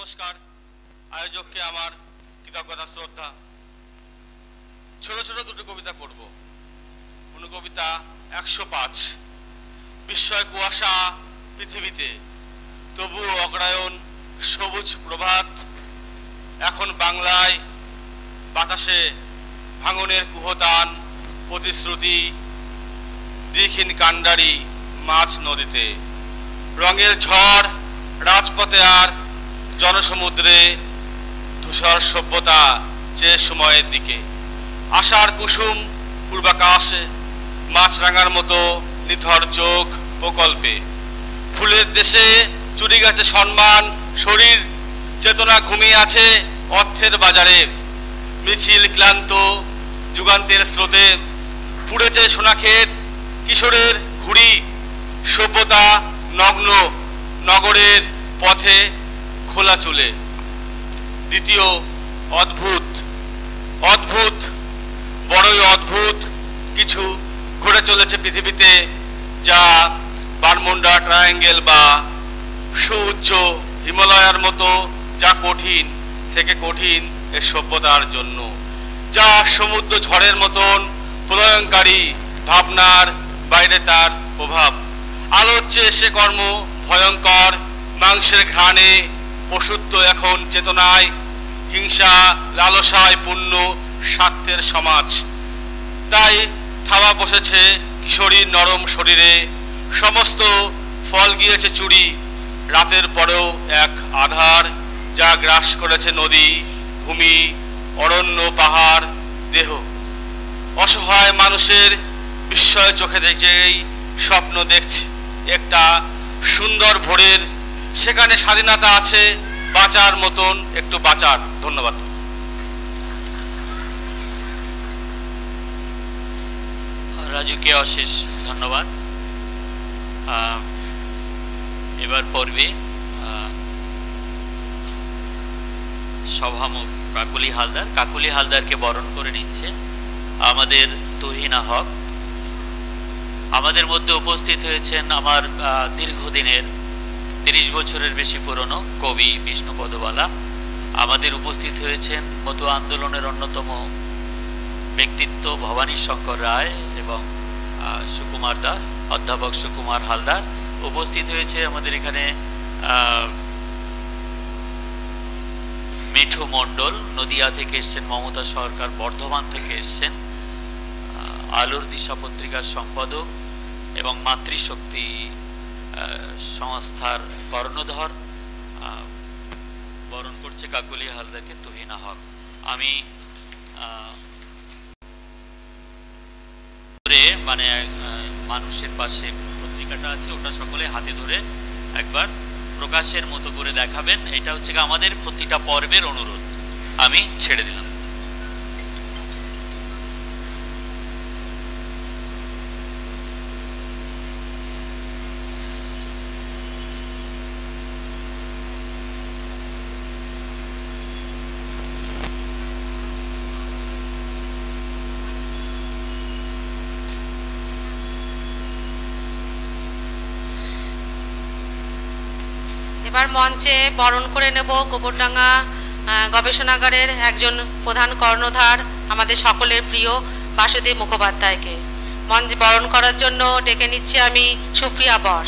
নমস্কার। আয়োজককে আমার কৃতজ্ঞতা শ্রদ্ধা। ছোট ছোট দুটো কবিতা পড়ব। অনুকবিতা 105। বিস্ময় কুয়াশা পৃথিবীতে, তবুও অগ্রায়ণ সবুজ প্রভাত। এখন বাংলায় বাতাসে ভাঙনের কুহতান, প্রতিশ্রুতি দিকহীন কাণ্ডারি মাছ নদীতে। রঙের ঝড় রাজপথে আর জনসমুদ্রে, ধূসর সভ্যতা চেয়ে সময়ের দিকে। আশার কুসুম পূর্বাকাশে, মাছরাঙার মতো নিথর চোখ প্রকল্পে। ফুলের দেশে চুরি গেছে সম্মান, শরীর চেতনা ঘুমিয়ে আছে অর্থের বাজারে। মিছিল ক্লান্ত যুগান্তের স্রোতে, পুড়েছে সোনাক্ষেত কিশোরের ঘুড়ি। সভ্যতা নগ্ন নগরের পথে খোলা চুলে। দ্বিতীয় অদ্ভুত অদ্ভুত বড়ই অদ্ভুত কিছু ঘটে চলেছে পৃথিবীতে, যা বারমুন্ডা ট্রায়াঙ্গেল বা সুউচ্চ হিমালয়ার মতো, যা কঠিন থেকে কঠিন এ সভ্যতার জন্য। যা সমুদ্র ঝড়ের মতন প্রলয়ঙ্কারী, ভাবনার বাইরে তার প্রভাব। আলোর চেয়ে সে কর্ম ভয়ঙ্কর, মাংসের ঘ্রাণে পশুত্ব এখন চেতনায়। হিংসা লালসায় পূর্ণ স্বার্থের সমাজ। তাই থাবা বসেছে কিশোরীর নরম শরীরে। সমস্ত ফল গিয়েছে চুরি, রাতের পরেও এক আধার, যা গ্রাস করেছে নদী, ভূমি, অরণ্য, পাহাড়, দেহ। অসহায় মানুষের বিস্ময় চোখে দেখেই স্বপ্ন দেখছে একটা সুন্দর ভোরের। সেখানে স্বাধীনতা আছে, বাঁচার মতন একটু বাঁচার। ধন্যবাদ। রাজুকে অশেষ ধন্যবাদ। এবার পর্বে সভামুখ কাকুলি হালদার। কাকুলি হালদারকে বরণ করে নিচ্ছে আমাদের তুহিনা হক। আমাদের মধ্যে উপস্থিত হয়েছেন আমার দীর্ঘদিনের 30 বছরের বেশি পুরনো কবি বিষ্ণুপদবালা। আমাদের উপস্থিত হয়েছেন মতুয়া আন্দোলনের অন্যতম ব্যক্তিত্ব ভবানী শঙ্কর রায় এবং সুকুমার দাস, অধ্যাপক সুকুমার হালদার। উপস্থিত হয়েছে আমাদের এখানে মিঠু মণ্ডল, নদিয়া থেকে এসছেন। মমতা সরকার বর্ধমান থেকে এসছেন। আলোর দিশা পত্রিকার সম্পাদক এবং মাতৃশক্তি সংস্থার কর্ণধর। বরণ করছে কাকুলি হালদারকে তুহিনা হক। আমি মানে মানুষের পাশে পত্রিকাটা আছে, ওটা সকলে হাতে ধরে একবার প্রকাশের মতো করে দেখাবেন। এটা হচ্ছে আমাদের প্রতিটা পর্বের অনুরোধ। আমি ছেড়ে দিলাম। এবার মঞ্চে বরণ করে নেব গোবরডাঙ্গা গবেষণাগারের একজন প্রধান কর্ণধার, আমাদের সকলের প্রিয় বাসুদেব মুখোপাধ্যায়কে। মঞ্চে বরণ করার জন্য ডেকে নিচ্ছি আমি সুপ্রিয়া বর।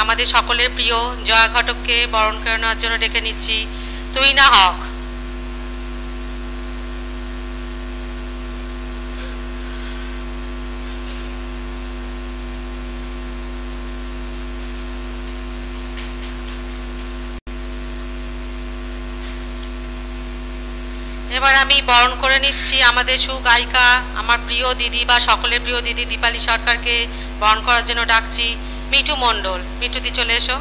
আমাদের সকলের প্রিয় জয়া ঘটককে বরণ করে নেওয়ার জন্য ডেকে নিচ্ছি তুহিনা হক। এবার আমি বরণ করে নিচ্ছি আমাদের সুগায়িকা, আমার প্রিয় দিদি বা সকলের প্রিয় দিদি দীপালি সরকারকে বরণ করার জন্য ডাকছি মিঠু মণ্ডল। মিঠুদি চলে এসো।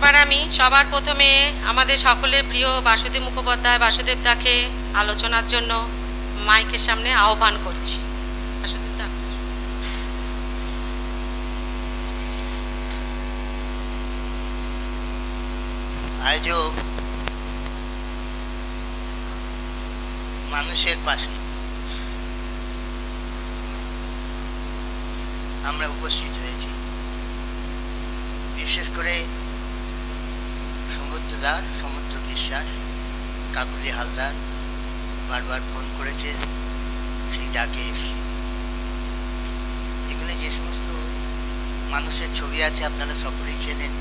এবার আমি সবার প্রথমে আমাদের সকলের প্রিয় বাসুদেব মুখোপাধ্যায় বাসুদেব দাকে আলোচনার জন্য মাইকের সামনে আহ্বান করছি। বাসুদেব দা। আয়োজক মানুষের পাশে আমরা উপস্থিত হয়েছি, বিশেষ করে সমুদ্র দাস, সমুদ্র বিশ্বাস, কাকুলি হালদার বারবার ফোন করেছে, সেই ডাকে এসেছি। এখানে যে সমস্ত মানুষের ছবি আছে আপনারা সকলেই চেনেন।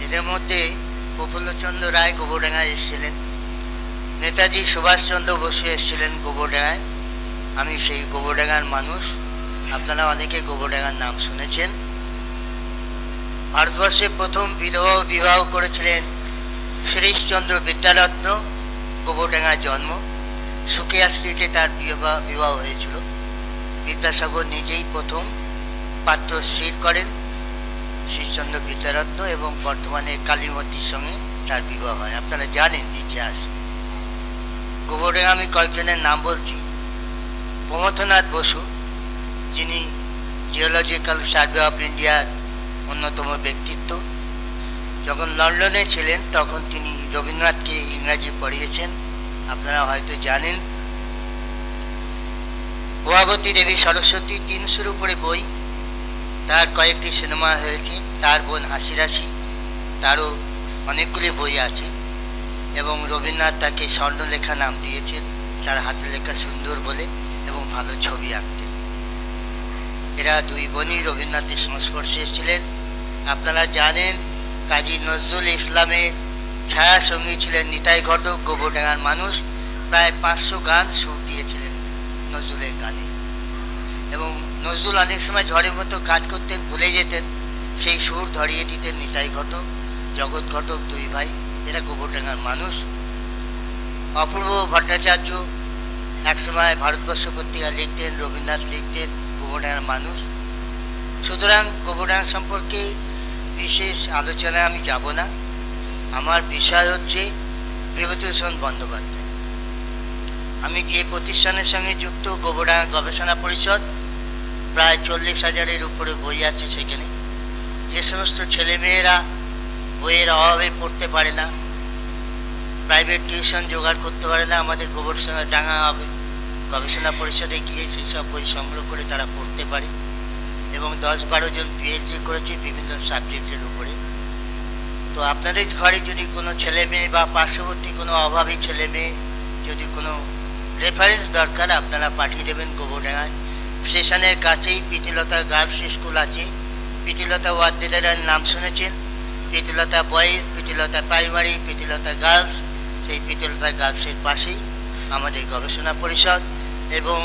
এদের মধ্যে প্রফুল্লচন্দ্র রায় গোবরডাঙ্গায় এসেছিলেন, নেতাজি সুভাষচন্দ্র বসু এসেছিলেন গোবরডাঙ্গায়। আমি সেই গোবরডাঙ্গার মানুষ, আপনারা অনেকে গোবরডাঙ্গার নাম শুনেছেন। ভারতবর্ষে প্রথম বিবাহ করেছিলেন শ্রীশচন্দ্র বিদ্যারত্ন, গোবরডাঙ্গায় জন্ম, সুকিয়া স্ট্রিটে তার বিবাহ হয়েছিল। বিদ্যাসাগর নিজেই প্রথম পাত্র স্থির করেন শ্রীশচন্দ্র বিদ্যারত্ন, এবং বর্তমানে কালীমতির সঙ্গে তার বিবাহ হয়। আপনারা জানেন ইতিহাস। গোবরডাঙ্গা আমি কয়েকজনের নাম বলছি। প্রমথনাথ বসু, যিনি জিওলজিক্যাল সার্ভে অফ ইন্ডিয়ার অন্যতম ব্যক্তিত্ব। যখন লন্ডনে ছিলেন তখন তিনি রবীন্দ্রনাথকে ইংরাজি পড়িয়েছেন, আপনারা হয়তো জানেন। ভবাবতী দেবী সরস্বতী, 300-র উপরে বই, তার কয়েকটি সিনেমা হয়েছে। তার বোন হাসিরাশি, তারও অনেকগুলি বই আছে, এবং রবীন্দ্রনাথ তাকে স্বর্ণলেখা নাম দিয়েছেন, তার হাতে লেখা সুন্দর বলে, এবং ভালো ছবি আঁকতেন। এরা দুই বোনই রবীন্দ্রনাথের সংস্পর্শে ছিলেন। আপনারা জানেন কাজী নজরুল ইসলামের ছায়া সঙ্গী ছিলেন নিতাই ঘটক, গোবরডাঙ্গার মানুষ। প্রায় 500 গান সুর দিয়েছিলেন নজরুলের গানে, এবং নজরুল অনেক সময় ঝড়ের মতো কাজ করতেন, ভুলে যেতেন, সেই সুর ধরিয়ে দিতেন নিতাই ঘটক, জগৎ ঘটক, দুই ভাই। এরা গোবরডাঙ্গার মানুষ। অপূর্ব ভট্টাচার্য একসময় ভারতবর্ষ পত্রিকা লিখতেন, রবীন্দ্রনাথ লিখতেন, গোবরডাঙ্গার মানুষ। সুতরাং গোবরডাঙ্গা সম্পর্কে বিশেষ আলোচনায় আমি যাব না। আমার বিষয় হচ্ছে বিভূতিভূষণ বন্দ্যোপাধ্যায়। আমি যে প্রতিষ্ঠানের সঙ্গে যুক্ত, গোবরডাঙ্গা গবেষণা পরিষদ, প্রায় 40,000-এর উপরে বই আছে সেখানে। যে সমস্ত ছেলেমেয়েরা বইয়ের অভাবে পড়তে পারে না, প্রাইভেট টিউশন জোগাড় করতে পারে না, আমাদের গোবরডাঙ্গা গবেষণা পরিষদে গিয়ে সেই সব বই সংগ্রহ করে তারা পড়তে পারে। এবং 10-12 জন পিএইচডি করেছে বিভিন্ন সাবজেক্টের উপরে। তো আপনাদের ঘরে যদি কোনো ছেলে মেয়ে বা পার্শ্ববর্তী কোনো অভাবী ছেলে মেয়ে যদি কোনো রেফারেন্স দরকার, আপনারা পাঠিয়ে দেবেন গোবরডাঙ্গায়। স্টেশনের কাছেই প্রীতিলতা গার্লস স্কুল আছে। প্রীতিলতা ওয়াদ্দেদারের নাম শুনেছেন। Pritilata boys, Pritilata primary, Pritilata girls. সেই প্রীতিলতা গার্লসের পাশেই আমাদের গবেষণা পরিষদ, এবং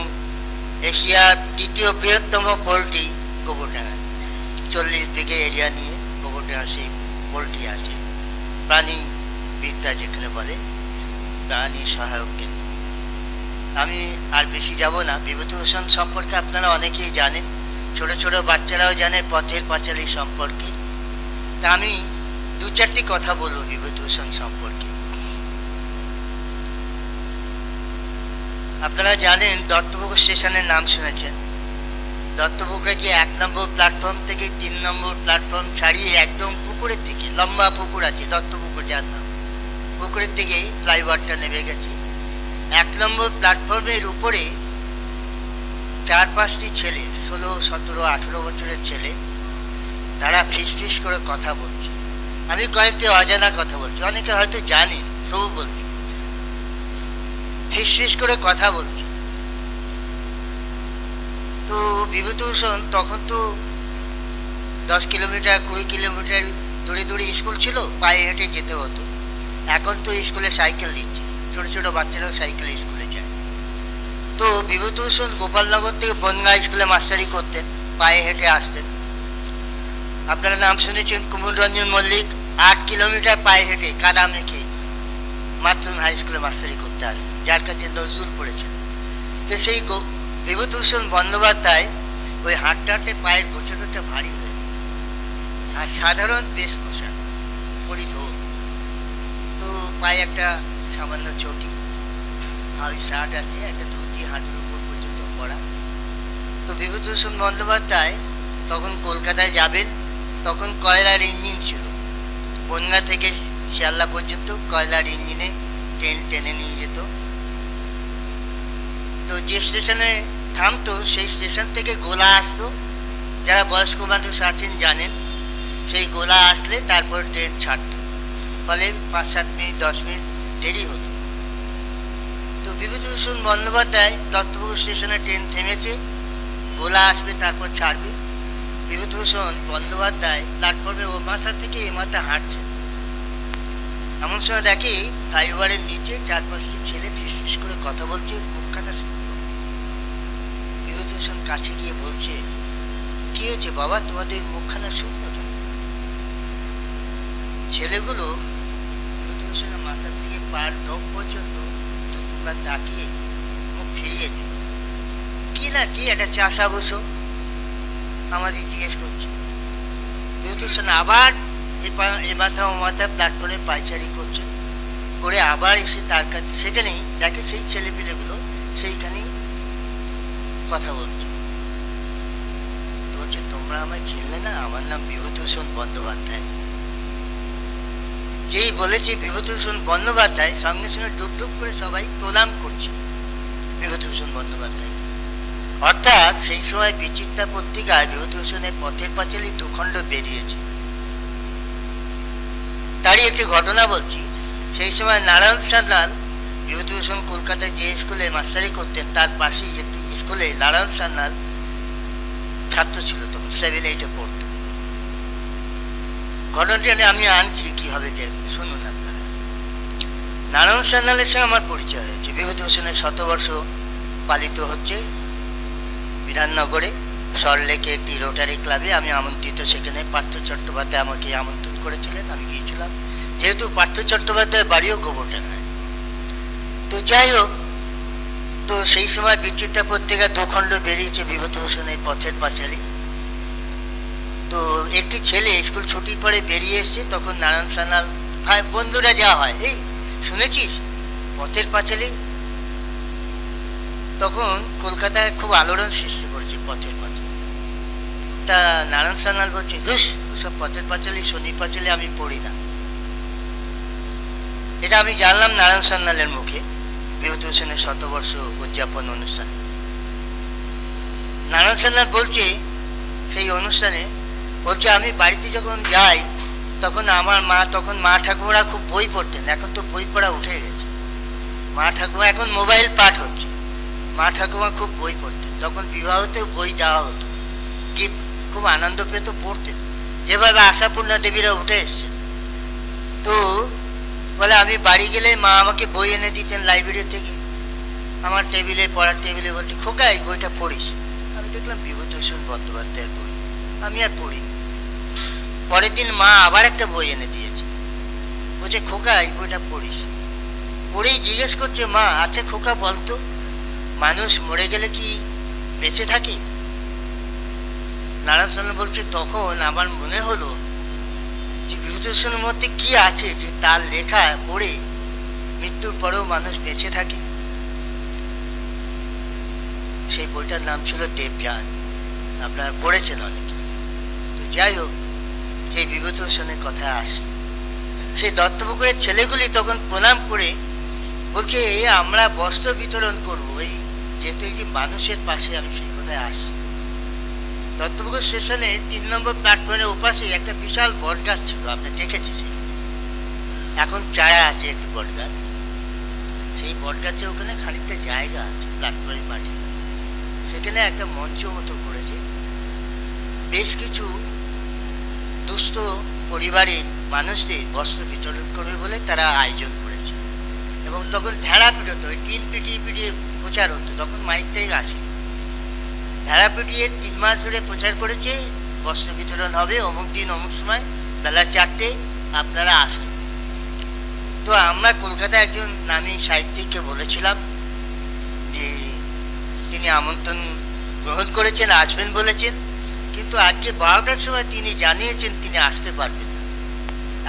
এশিয়ার 2য় বৃহত্তম পোল্ট্রি গোবরডাঙ্গায়। 40 বিঘে এরিয়া নিয়ে গোবরডাঙ্গা সেই পোল্ট্রি আছে। প্রাণী বিদ্যা যেখানে বলে, প্রাণী সহায়ক কেন্দ্র। আমি আর বেশি যাব না। বিভূতিভূষণ সম্পর্কে আপনারা অনেকেই জানেন, ছোট ছোট বাচ্চারাও জানে পথের পাঁচালী সম্পর্কে। তা আমি 2-4টি কথা বলবো বিভূতিভূষণ সম্পর্কে। আপনারা জানেন দত্তপুকুর স্টেশনের নাম শুনেছেন। দত্তপুকুরে যে 1 নম্বর প্ল্যাটফর্ম থেকে 3 নম্বর প্ল্যাটফর্ম ছাড়িয়ে একদম পুকুরের দিকে, লম্বা পুকুর আছে দত্তপুকুর, যার নাম, পুকুরের দিকেই ফ্লাইওভারটা নেমে গেছে। 1 নম্বর প্ল্যাটফর্মের উপরে 4-5টি ছেলে, 16, 17, 18 বছরের ছেলে, তারা ফিস করে কথা বলছে। আমি কয়েকটি অজানা কথা বলছি, অনেকে হয়তো জানে, তবু বলছি। ফিস করে কথা বলছে। তো বিভূতিভূষণ তখন তো 10 কিলোমিটার 20 কিলোমিটার দূরে দূরে স্কুল ছিল, পায়ে হেঁটে যেতে হতো। এখন তো স্কুলে সাইকেল দিচ্ছে, ছোট ছোট বাচ্চারাও সাইকেলে স্কুলে যায়। তো বিভূতিভূষণ গোপালনগর থেকে বনগাঁ স্কুলে মাস্টারি করতেন, পায়ে হেঁটে আসতেন। আপনারা নাম শুনেছেন কুমুদ রঞ্জন মল্লিক, 8 কিলোমিটার পায়ে হেঁটে কাদা মেখে মাতৃ হাই স্কুলে মাস্টারি করতে আসতেন, যার কাছে নজরুল পড়েছিল। তো সেই বিভূতিভূষণ বন্দ্যোপাধ্যায় ওই হাঁটতে হাঁটতে পায়ের গোছা টোছা ভারী হয়ে গেছে, আর সাধারণ বেশভূষা, পরি ধোল, তো পায়ে একটা সামান্য চটি, হাওয়াই শার্ট আছে, একটা ধুতি হাঁটুর উপর পর্যন্ত পরা। তো বিভূতিভূষণ বন্দ্যোপাধ্যায় তখন কলকাতায় যাবেন, তখন কয়লার ইঞ্জিন ছিল, বনগা থেকে শিয়ালদা পর্যন্ত কয়লার ইঞ্জিনে ট্রেন টেনে নিয়ে যেত। তো যে স্টেশনে থামতো সেই স্টেশন থেকে গোলা আসতো, যারা বয়স্ক মানুষ আছেন জানেন, সেই গোলা আসলে তারপর ট্রেন ছাড়তো, ফলে 5-7 মিনিট 10 মিনিট দেরি হতো। তো বিভূতিভূষণ বন্দ্যোপাধ্যায় দত্তপুকুর স্টেশনে ট্রেন থেমেছে, গোলা আসবে তারপর ছাড়বে, বিভূতিভূষণ বন্দ্যোপাধ্যায় প্ল্যাটফর্মে ও মাথা থেকে এ মাথা হাঁটছেন। এমন সময় দেখি ফ্লাইওভারের নিচে 4-5টি ছেলে ফিসফিস করে কথা বলছে, মুখখানা শুকনো। বিভূতিভূষণ কাছে গিয়ে বলছে, কি হয়েছে বাবা, তোমাদের মুখখানা শুকনো কেন? ছেলেগুলো বিভূতিভূষণের মাথার দিকে পার নখ পর্যন্ত 2-3 বার তাকিয়ে মুখ ফিরিয়ে দিল। কি না কি একটা চাষা বসো আমাদের জিজ্ঞেস করছে। বিভূতিভূষণ আবার এ মাথা ও মাথা প্ল্যাটফর্মে পায়চারি করছে, করে আবার এসে তার কাছে, সেখানেই দেখে সেই ছেলেপিলেগুলো সেইখানেই কথা বলছে। বলছে, তোমরা আমায় চিনলে না, আমার নাম বিভূতিভূষণ বন্দ্যোপাধ্যায়। যেই বলেছে বিভূতিভূষণ বন্দ্যোপাধ্যায়, সঙ্গে সঙ্গে ডুব ডুব করে সবাই প্রণাম করছে বিভূতিভূষণ বন্দ্যোপাধ্যায়কে। অর্থাৎ সেই সময় বিচিত্রা পত্রিকায় বিভূতিভূষণের পথের পাঁচালী 2 খণ্ড বেরিয়েছে। তারই একটি ঘটনা বলছি। সেই সময় নারায়ণ সান্যাল, বিভূতিভূষণ কলকাতায় যে স্কুলে মাস্টারি করতেন তার পাশেই একটি স্কুলে নারায়ণ সান্যাল ছাত্র ছিল, তখন 7-8-এ পড়ত। ঘটনাটি আমি আনছি কিভাবে, শুনুন আপনারা। নারায়ণ সান্যালের সঙ্গে আমার পরিচয় হয়েছে। বিভূতিভূষণের 100বর্ষ পালিত হচ্ছে বিধাননগরে, সল্টলেকে একটি রোটারি ক্লাবে আমি আমন্ত্রিত। সেখানে পার্থ চট্টোপাধ্যায় আমাকে আমন্ত্রণ করেছিলেন, আমি গিয়েছিলাম, যেহেতু পার্থ চট্টোপাধ্যায়ের বাড়িও গোবরডাঙ্গায়। তো যাই হোক, তো সেই সময় বিচিত্রা পত্রিকা 2 খণ্ড বেরিয়েছে বিভূতিভূষণের পথের পাঁচালী। তো একটি ছেলে স্কুল ছুটির পরে বেরিয়ে এসছে, তখন নারায়ণ সান্যাল, বন্ধুরা যা হয়, এই শুনেছিস পথের পাঁচালী? তখন কলকাতায় খুব আলোড়ন সৃষ্টি করেছে পথের পাঁচালী। তা নারায়ণ সান্যাল বলছে, ধুস, ওসব পথের পাঁচালী শনি পাঁচালী আমি পড়ি না। এটা আমি জানলাম নারায়ণ সান্যালের মুখে বিভূতিভূষণের 100বর্ষ উদযাপন অনুষ্ঠানে। নারায়ণ সান্যাল বলছে সেই অনুষ্ঠানে, বলছে আমি বাড়িতে যখন যাই তখন আমার মা ঠাকুমারা খুব বই পড়তেন, এখন তো বই পড়া উঠে গেছে। মা ঠাকুমা এখন মোবাইল পাঠ হচ্ছে, মা ঠাকুমা খুব বই পড়তেন, যখন বিবাহতেও বই দেওয়া হতো, গিফট, খুব আনন্দ পেত, পড়তেন, যেভাবে আশাপূর্ণা দেবীরা উঠে এসছে। তো বলে আমি বাড়ি গেলে মা আমাকে বই এনে দিতেন লাইব্রেরি থেকে, আমার টেবিলে, পড়ার টেবিলে, বলছে, খোকা এই বইটা পড়িস। আমি দেখলাম বিভূতিভূষণ বন্দ্যোপাধ্যায়ের বই, আমি আর পড়িনি। পরের দিন মা আবার একটা বই এনে দিয়েছে, বলছে, খোকা এই বইটা পড়িস। পড়েই জিজ্ঞেস করছে, মা আচ্ছা খোকা বলতো, মানুষ মরে গেলে কি বেঁচে থাকে? নারায়ণ সান্যাল বলছে, তখন আমার মনে হলো যে বিভূতিভূষণের মধ্যে কি আছে যে তার লেখা পড়ে মৃত্যুর পরেও মানুষ বেঁচে থাকে। সেই বইটার নাম ছিল দেবযান, আপনারা পড়েছেন অনেকে। তো যাই হোক, সেই বিভূতিভূষণের কথা আসে। সেই দত্তপুকুরের ছেলেগুলি তখন প্রণাম করে বলছে, আমরা বস্ত্র বিতরণ করবো, এই যেহেতু এই যে মানুষের পাশে আমি সেই কথায় আসি। দত্তপুকুর স্টেশনে 3 নম্বর প্ল্যাটফর্মের ওপাশে একটা বিশাল বটগাছ ছিল, আমরা দেখেছি সেখানে, এখন চারা আছে একটি বটগাছ। সেই বটগাছে ওখানে খানিকটা জায়গা আছে প্ল্যাটফর্মের মাটিতে, সেখানে একটা মঞ্চ মতো করেছে। বেশ কিছু দুস্থ পরিবারের মানুষদের বস্ত্র বিতরণ করবে বলে তারা আয়োজন করেছে। এবং তখন ঢেড়া পিটোতো, ওই টিন পিটিয়ে পিটিয়ে প্রচার হতো, তখন মাইকটাই আসে। ঢেড়া পিটিয়ে 3 মাস ধরে প্রচার করেছে, বস্ত্র বিতরণ হবে অমুক দিন অমুক সময় বেলা 4টে, আপনারা আসুন। তো আমরা কলকাতায় একজন নামী সাহিত্যিককে বলেছিলাম যে তিনি আমন্ত্রণ গ্রহণ করেছেন, আসবেন বলেছেন, কিন্তু আজকে 12টার সময় তিনি জানিয়েছেন তিনি আসতে পারবেন না।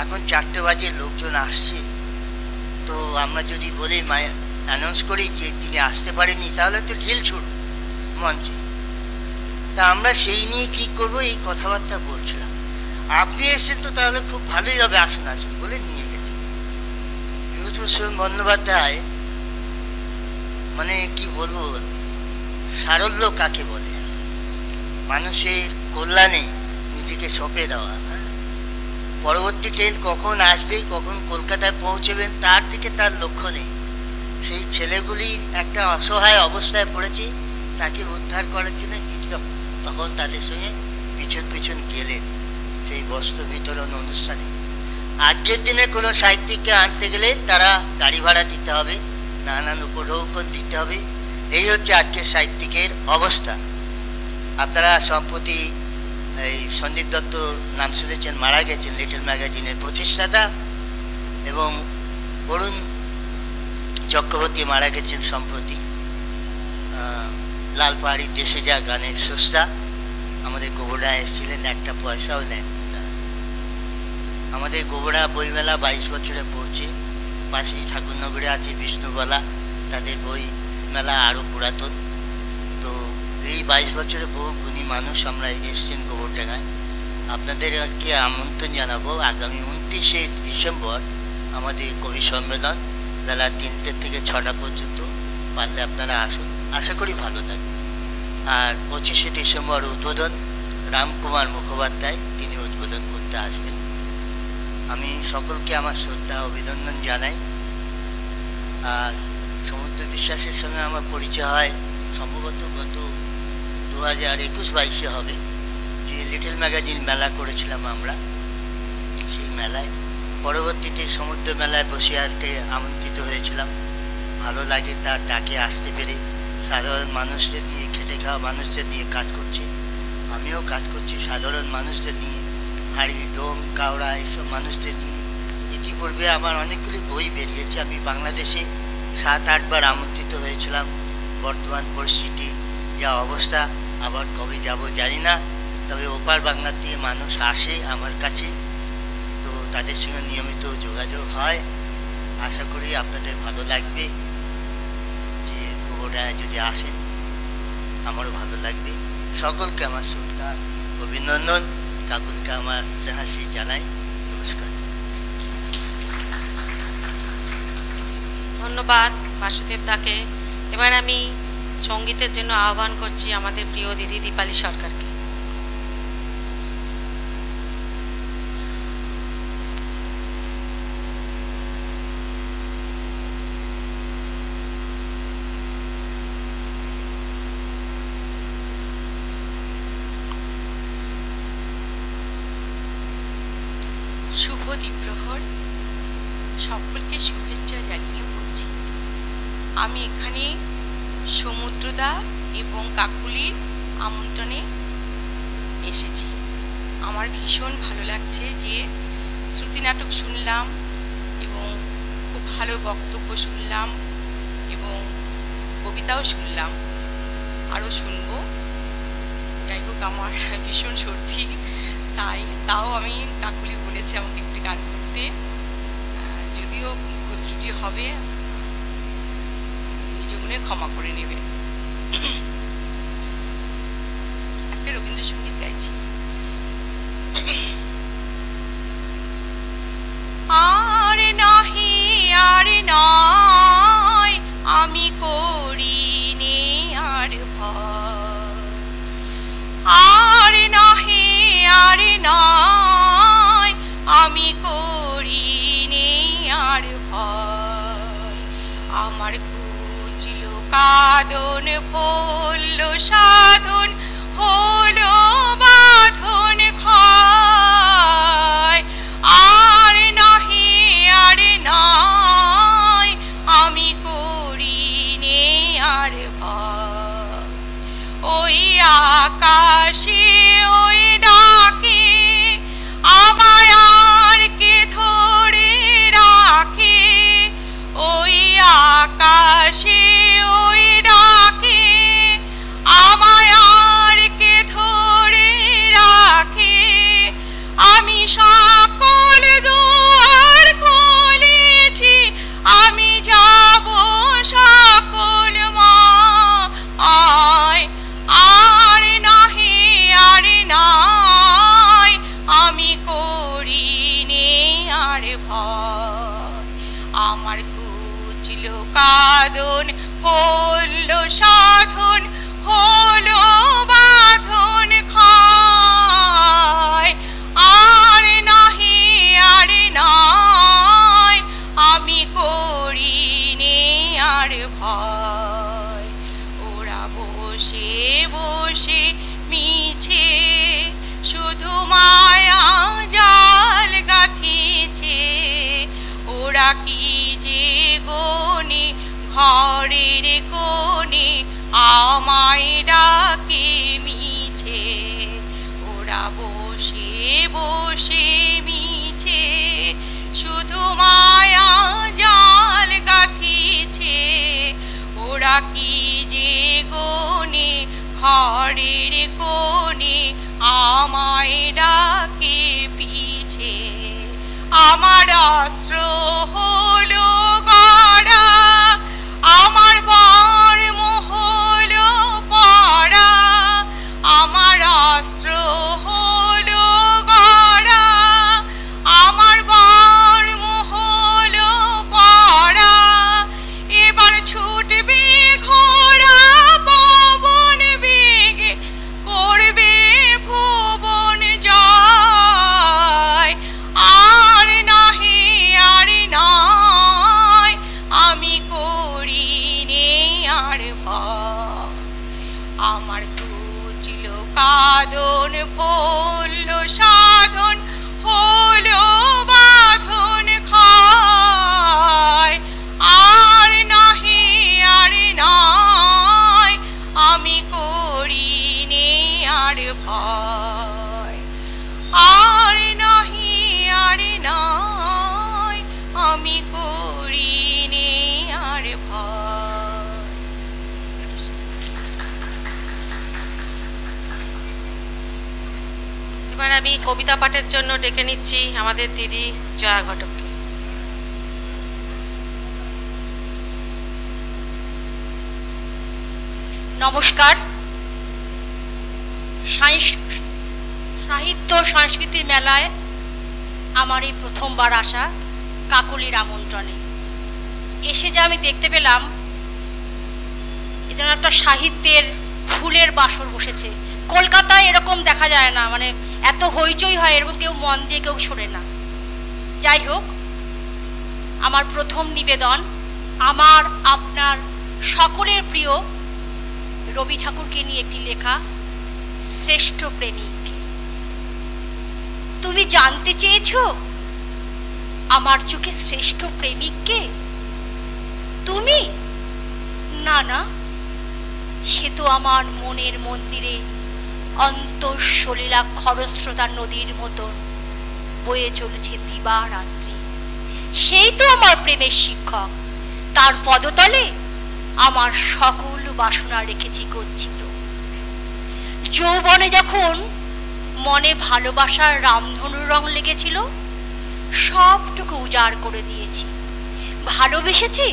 এখন 4টে বাজে, লোকজন আসছে, তো আমরা যদি বলি অ্যানাউন্স করি যে তিনি আসতে পারেনি, তাহলে তো ঢিল ছুড়ব মঞ্চে। তা আমরা সেই নিয়ে কী করবো এই কথাবার্তা বলছিলাম। আপনি এসছেন তো তাহলে খুব ভালোই হবে, আসুন আসুন বলে নিয়ে গেছে। বিভূতিভূষণ বন্দ্যোপাধ্যায় মানে কি বলবো, সারল্য কাকে বলে, মানুষের কল্যাণে নিজেকে সঁপে দেওয়া। পরবর্তী ট্রেন কখন আসবে, কখন কলকাতায় পৌঁছবেন তার দিকে তার লক্ষ্য নেই। সেই ছেলেগুলি একটা অসহায় অবস্থায় পড়েছে, তাকে উদ্ধার করার জন্য তখন তাদের সঙ্গে পিছন পিছন গেলেন সেই বস্ত্র বিতরণ অনুষ্ঠানে। আজকের দিনে কোনো সাহিত্যিককে আনতে গেলে তারা গাড়ি ভাড়া দিতে হবে, নানান উপঢৌকন দিতে হবে। এই হচ্ছে আজকের সাহিত্যিকের অবস্থা। আপনারা সম্প্রতি এই সন্দীপ দত্ত নাম শুনেছেন, মারা গেছেন, লিটল ম্যাগাজিনের প্রতিষ্ঠাতা, এবং অরুণ চক্রবর্তী মারা গেছেন সম্প্রতি, লাল পাহাড়ির দেশে যা গানের স্রষ্টা। আমাদের গোবরা এসেছিলেন, একটা পয়সাও নেন তারা। আমাদের গোবরা বইমেলা 22 বছরে পড়ছে। পাশেই ঠাকুরনগরে আছে বিষ্ণুবালা, তাদের বই মেলা আরও পুরাতন। তো এই 22 বছরে বহু গুণী মানুষ আমরা এসছেন গোবরডাঙ্গায়। আপনাদেরকে আমন্ত্রণ জানাবো আগামী 29শে ডিসেম্বর আমাদের কবি সম্মেলন, বেলা 3টে থেকে 6টা পর্যন্ত। পারলে আপনারা আসুন, আশা করি ভালো লাগবে। আর 25শে ডিসেম্বর উদ্বোধন, রামকুমার মুখোপাধ্যায় তিনি উদ্বোধন করতে আসবেন। আমি সকলকে আমার শ্রদ্ধা অভিনন্দন জানাই। আর সমুদ্র বিশ্বাসের সঙ্গে আমার পরিচয় হয় সম্ভবত গত 2021-22 হবে, যে লিটল ম্যাগাজিন মেলা করেছিলাম আমরা। সেই মেলায় পরবর্তীতে সমুদ্র মেলায় বসিরহাটে আমন্ত্রিত হয়েছিলাম। ভালো লাগে তার ডাকে আসতে পেরে। সাধারণ মানুষদের নিয়ে, খেটে খাওয়া মানুষদের নিয়ে কাজ করছে, আমিও কাজ করছি সাধারণ মানুষদের নিয়ে, হাড়ি ডোম কাওড়া এইসব মানুষদের নিয়ে। ইতিপূর্বে আমার অনেকগুলি বই বেরিয়েছে। আমি বাংলাদেশে 7-8 বার আমন্ত্রিত হয়েছিলাম। বর্তমান পরিস্থিতি যা অবস্থা, আবার কবে যাব জানি না, তবে ওপার বাংলার থেকে মানুষ আসে আমার কাছে, তো তাদের সঙ্গে নিয়মিত যোগাযোগ হয়। আশা করি আপনাদের ভালো লাগবে, যে গোবরডাঙ্গায় যদি আসেন আমারও ভালো লাগবে। সকলকে আমার শ্রদ্ধা অভিনন্দন, কাকুলকে আমার স্নেহাশী জানাই। নমস্কার। ধন্যবাদ বাসুদেব দাকে। এবার আমি সঙ্গীতের জন্য আহ্বান করছি আমাদের প্রিয় দিদি দীপালি সরকারকে। শুভ দ্বীপ্রহর, সকলকে শুভেচ্ছা জানিয়ে বলছি আমি এখানে সমুদ্রদা এবং কাকুলির আমন্ত্রণে এসেছি। আমার ভীষণ ভালো লাগছে যে শ্রুতি নাটক শুনলাম এবং খুব ভালো বক্তব্য শুনলাম এবং কবিতাও শুনলাম, আরও শুনবো। যাই হোক, আমার ভীষণ সর্দি, তাও আমি কাকুলি বলেছি আমাকে একটু গান করতে। যদিও ভুল ত্রুটি হবে, নিজ মনে ক্ষমা করে নেবে। একটা রবীন্দ্রসঙ্গীত গাইছি। আর নাহি আর নয় আমি করিনে আর ভয়, আর নাহি আর নয় আমি করিনে আর ভয়। আমার ঘুচল কাদর ওরা বসে বসে মিছে শুধু মায়া জাল গাঁথিছে, ওরা কি যে গোনে ঘরের কোণে আমায় ডাকে পিছে। আমার অস্ত্র হলো গড়া, আমার বর্ম হলো পড়া, আমার অস্ত্র হলো গড়া, আমার বর্ম হলো পড়া। এবার ছুটবে ঘোড়া পবন বেগে, করবে ভুবন জয়। আর নাহি আর নয় আমি করি নে আর ভয়। আমার কুচিল কাঁদন ফলল সাধন, হলো বাঁধন ক্ষয়। আর নাহি আর নয় আমি করি নে আর ভয়। আর নাহি আর নয় আমি করি নে আর ভয়। এবার আমি কবিতা পাঠের জন্য ডেকে নিচ্ছি আমাদের দিদি জয়া ঘটককে। নমস্কার। সাহিত্য সংস্কৃতি মেলায় আমার এই প্রথমবার আসা কাকলির আমন্ত্রণে এসে যা আমি দেখতে পেলাম, এখানে একটা সাহিত্যের ফুলের বাসর বসেছে। কলকাতায় এরকম দেখা যায় না, মানে এত হইচই হয়, এরকম কেউ মন দিয়ে কেউ শোনে না। যাই হোক, আমার প্রথম নিবেদন আমার আপনার সকলের প্রিয় রবি ঠাকুরকে নিয়ে একটি লেখা, শ্রেষ্ঠ প্রেমিক। তুমি জানতে চেয়েছো আমার চোখে শ্রেষ্ঠ প্রেমিককে? তুমি না, না, সে তো আমার মনের মন্দিরে অন্তঃসলীলা খরস্রোতা নদীর মতন বয়ে চলেছে দিবা রাত্রি। সেই তো আমার প্রেমের শিক্ষক, তার পদতলে আমার সকল বাসনা রেখেছি গচ্ছিত। যৌবনে যখন মনে ভালোবাসার রামধনুর রং লেগেছিল, সবটুকু উজাড় করে দিয়েছি। ভালোবেসেছি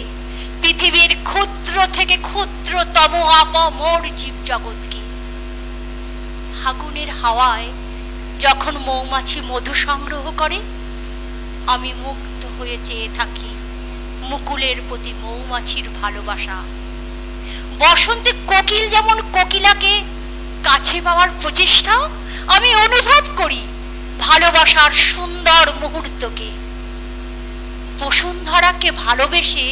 পৃথিবীর ক্ষুদ্র থেকে ক্ষুদ্রতম আপামর জীব জগৎকে। ফাগুনের হাওয়ায় যখন মৌমাছি মধু সংগ্রহ করে, আমি মুগ্ধ হয়ে চেয়ে থাকি মুকুলের প্রতি মৌমাছির ভালোবাসা। বসন্তে কোকিল যেমন কোকিলাকে কাছে পাওয়ার প্রচেষ্টা, আমি অনুভব করি ভালোবাসার সুন্দর মুহূর্তকে। বসুন্ধরাকে ভালোবেসে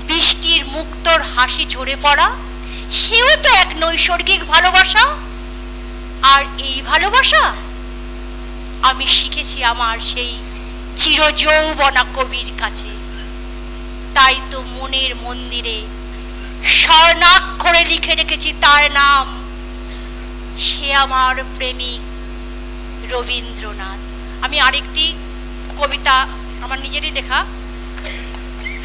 বৃষ্টির মুক্তর হাসি ঝরে পড়া, সেও তো এক নৈসর্গিক ভালোবাসা। আর এই ভালোবাসা আমি শিখেছি আমার সেই চিরযৌবনা কবির কাছে। তাই তো মনের মন্দিরে স্বর্ণাক্ষরে লিখে রেখেছি তার নাম। সে আমার প্রেমিক রবীন্দ্রনাথ। আমি আরেকটি কবিতা আমার নিজেরই লেখা,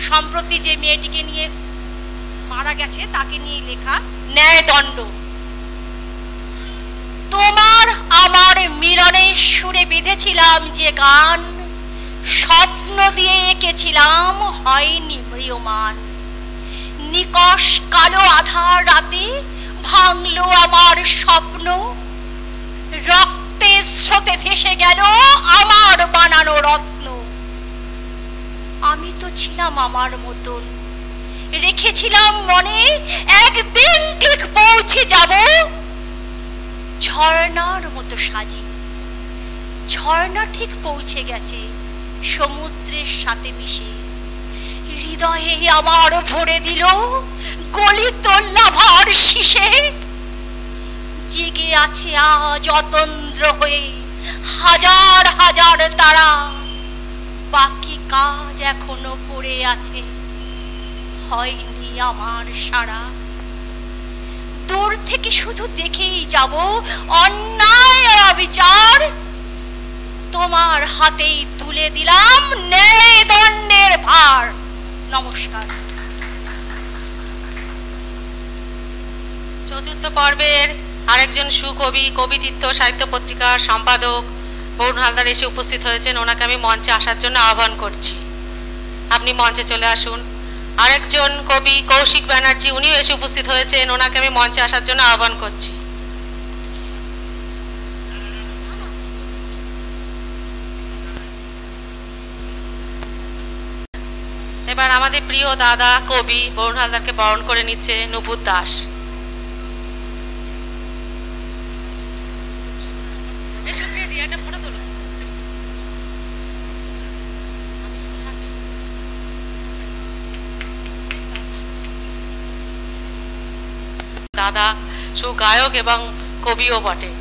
সম্প্রতি যে মেয়েটিকে নিয়ে মারা গেছে তাকে নিয়ে লেখা, ন্যায়দণ্ড। তোমার আমার মিলনে সুরে বেঁধেছিলাম যে গান, স্বপ্ন দিয়ে এঁকেছিলাম হয়নি ম্রিয়মান। নিকষ কালো আধার রাতে ভাঙলো আমার স্বপ্ন, রক্তের স্রোতে ভেসে গেল আমার বানানো রত্ন। আমি তো ছিলাম আমার মতন, রেখেছিলাম মনে একদিন ঠিক পৌঁছে যাব। ঝর্ণার মতো সাজি, ঝর্ণা ঠিক পৌঁছে গেছে সমুদ্রের সাথে মিশে। হৃদয়ে আমার ভরে দিল গলিত লাভার শীষে। জেগে আছে আজ অতন্দ্র হয়ে হাজার হাজার তারা, বাকি কাজ এখনো পড়ে আছে, হয়নি আমার সারা। দূর থেকে শুধু দেখেই যাব অন্যায় আর অবিচার। তোমার হাতেই তুলে দিলাম ন্যায় দণ্ডের ভার। নমস্কার। চতুর্থ পর্বের আরেকজন সুকবি, কবিতিত্ব সাহিত্য পত্রিকার সম্পাদক বরুণ হালদার এসে উপস্থিত হয়েছেন। ওনাকে আমি মঞ্চে আসার জন্য আহ্বান করছি। আপনি মঞ্চে চলে আসুন। আরেকজন কবি কৌশিক ব্যানার্জি, উনিও এসে উপস্থিত হয়েছেন। ওনাকে আমি মঞ্চে আসার জন্য আহ্বান করছি। এবার আমাদের প্রিয় দাদা কবি বরুণ হালদারকে বরণ করে নিচ্ছে নুপুর দাস। দাদা সুগায়ক এবং কবিও বটে।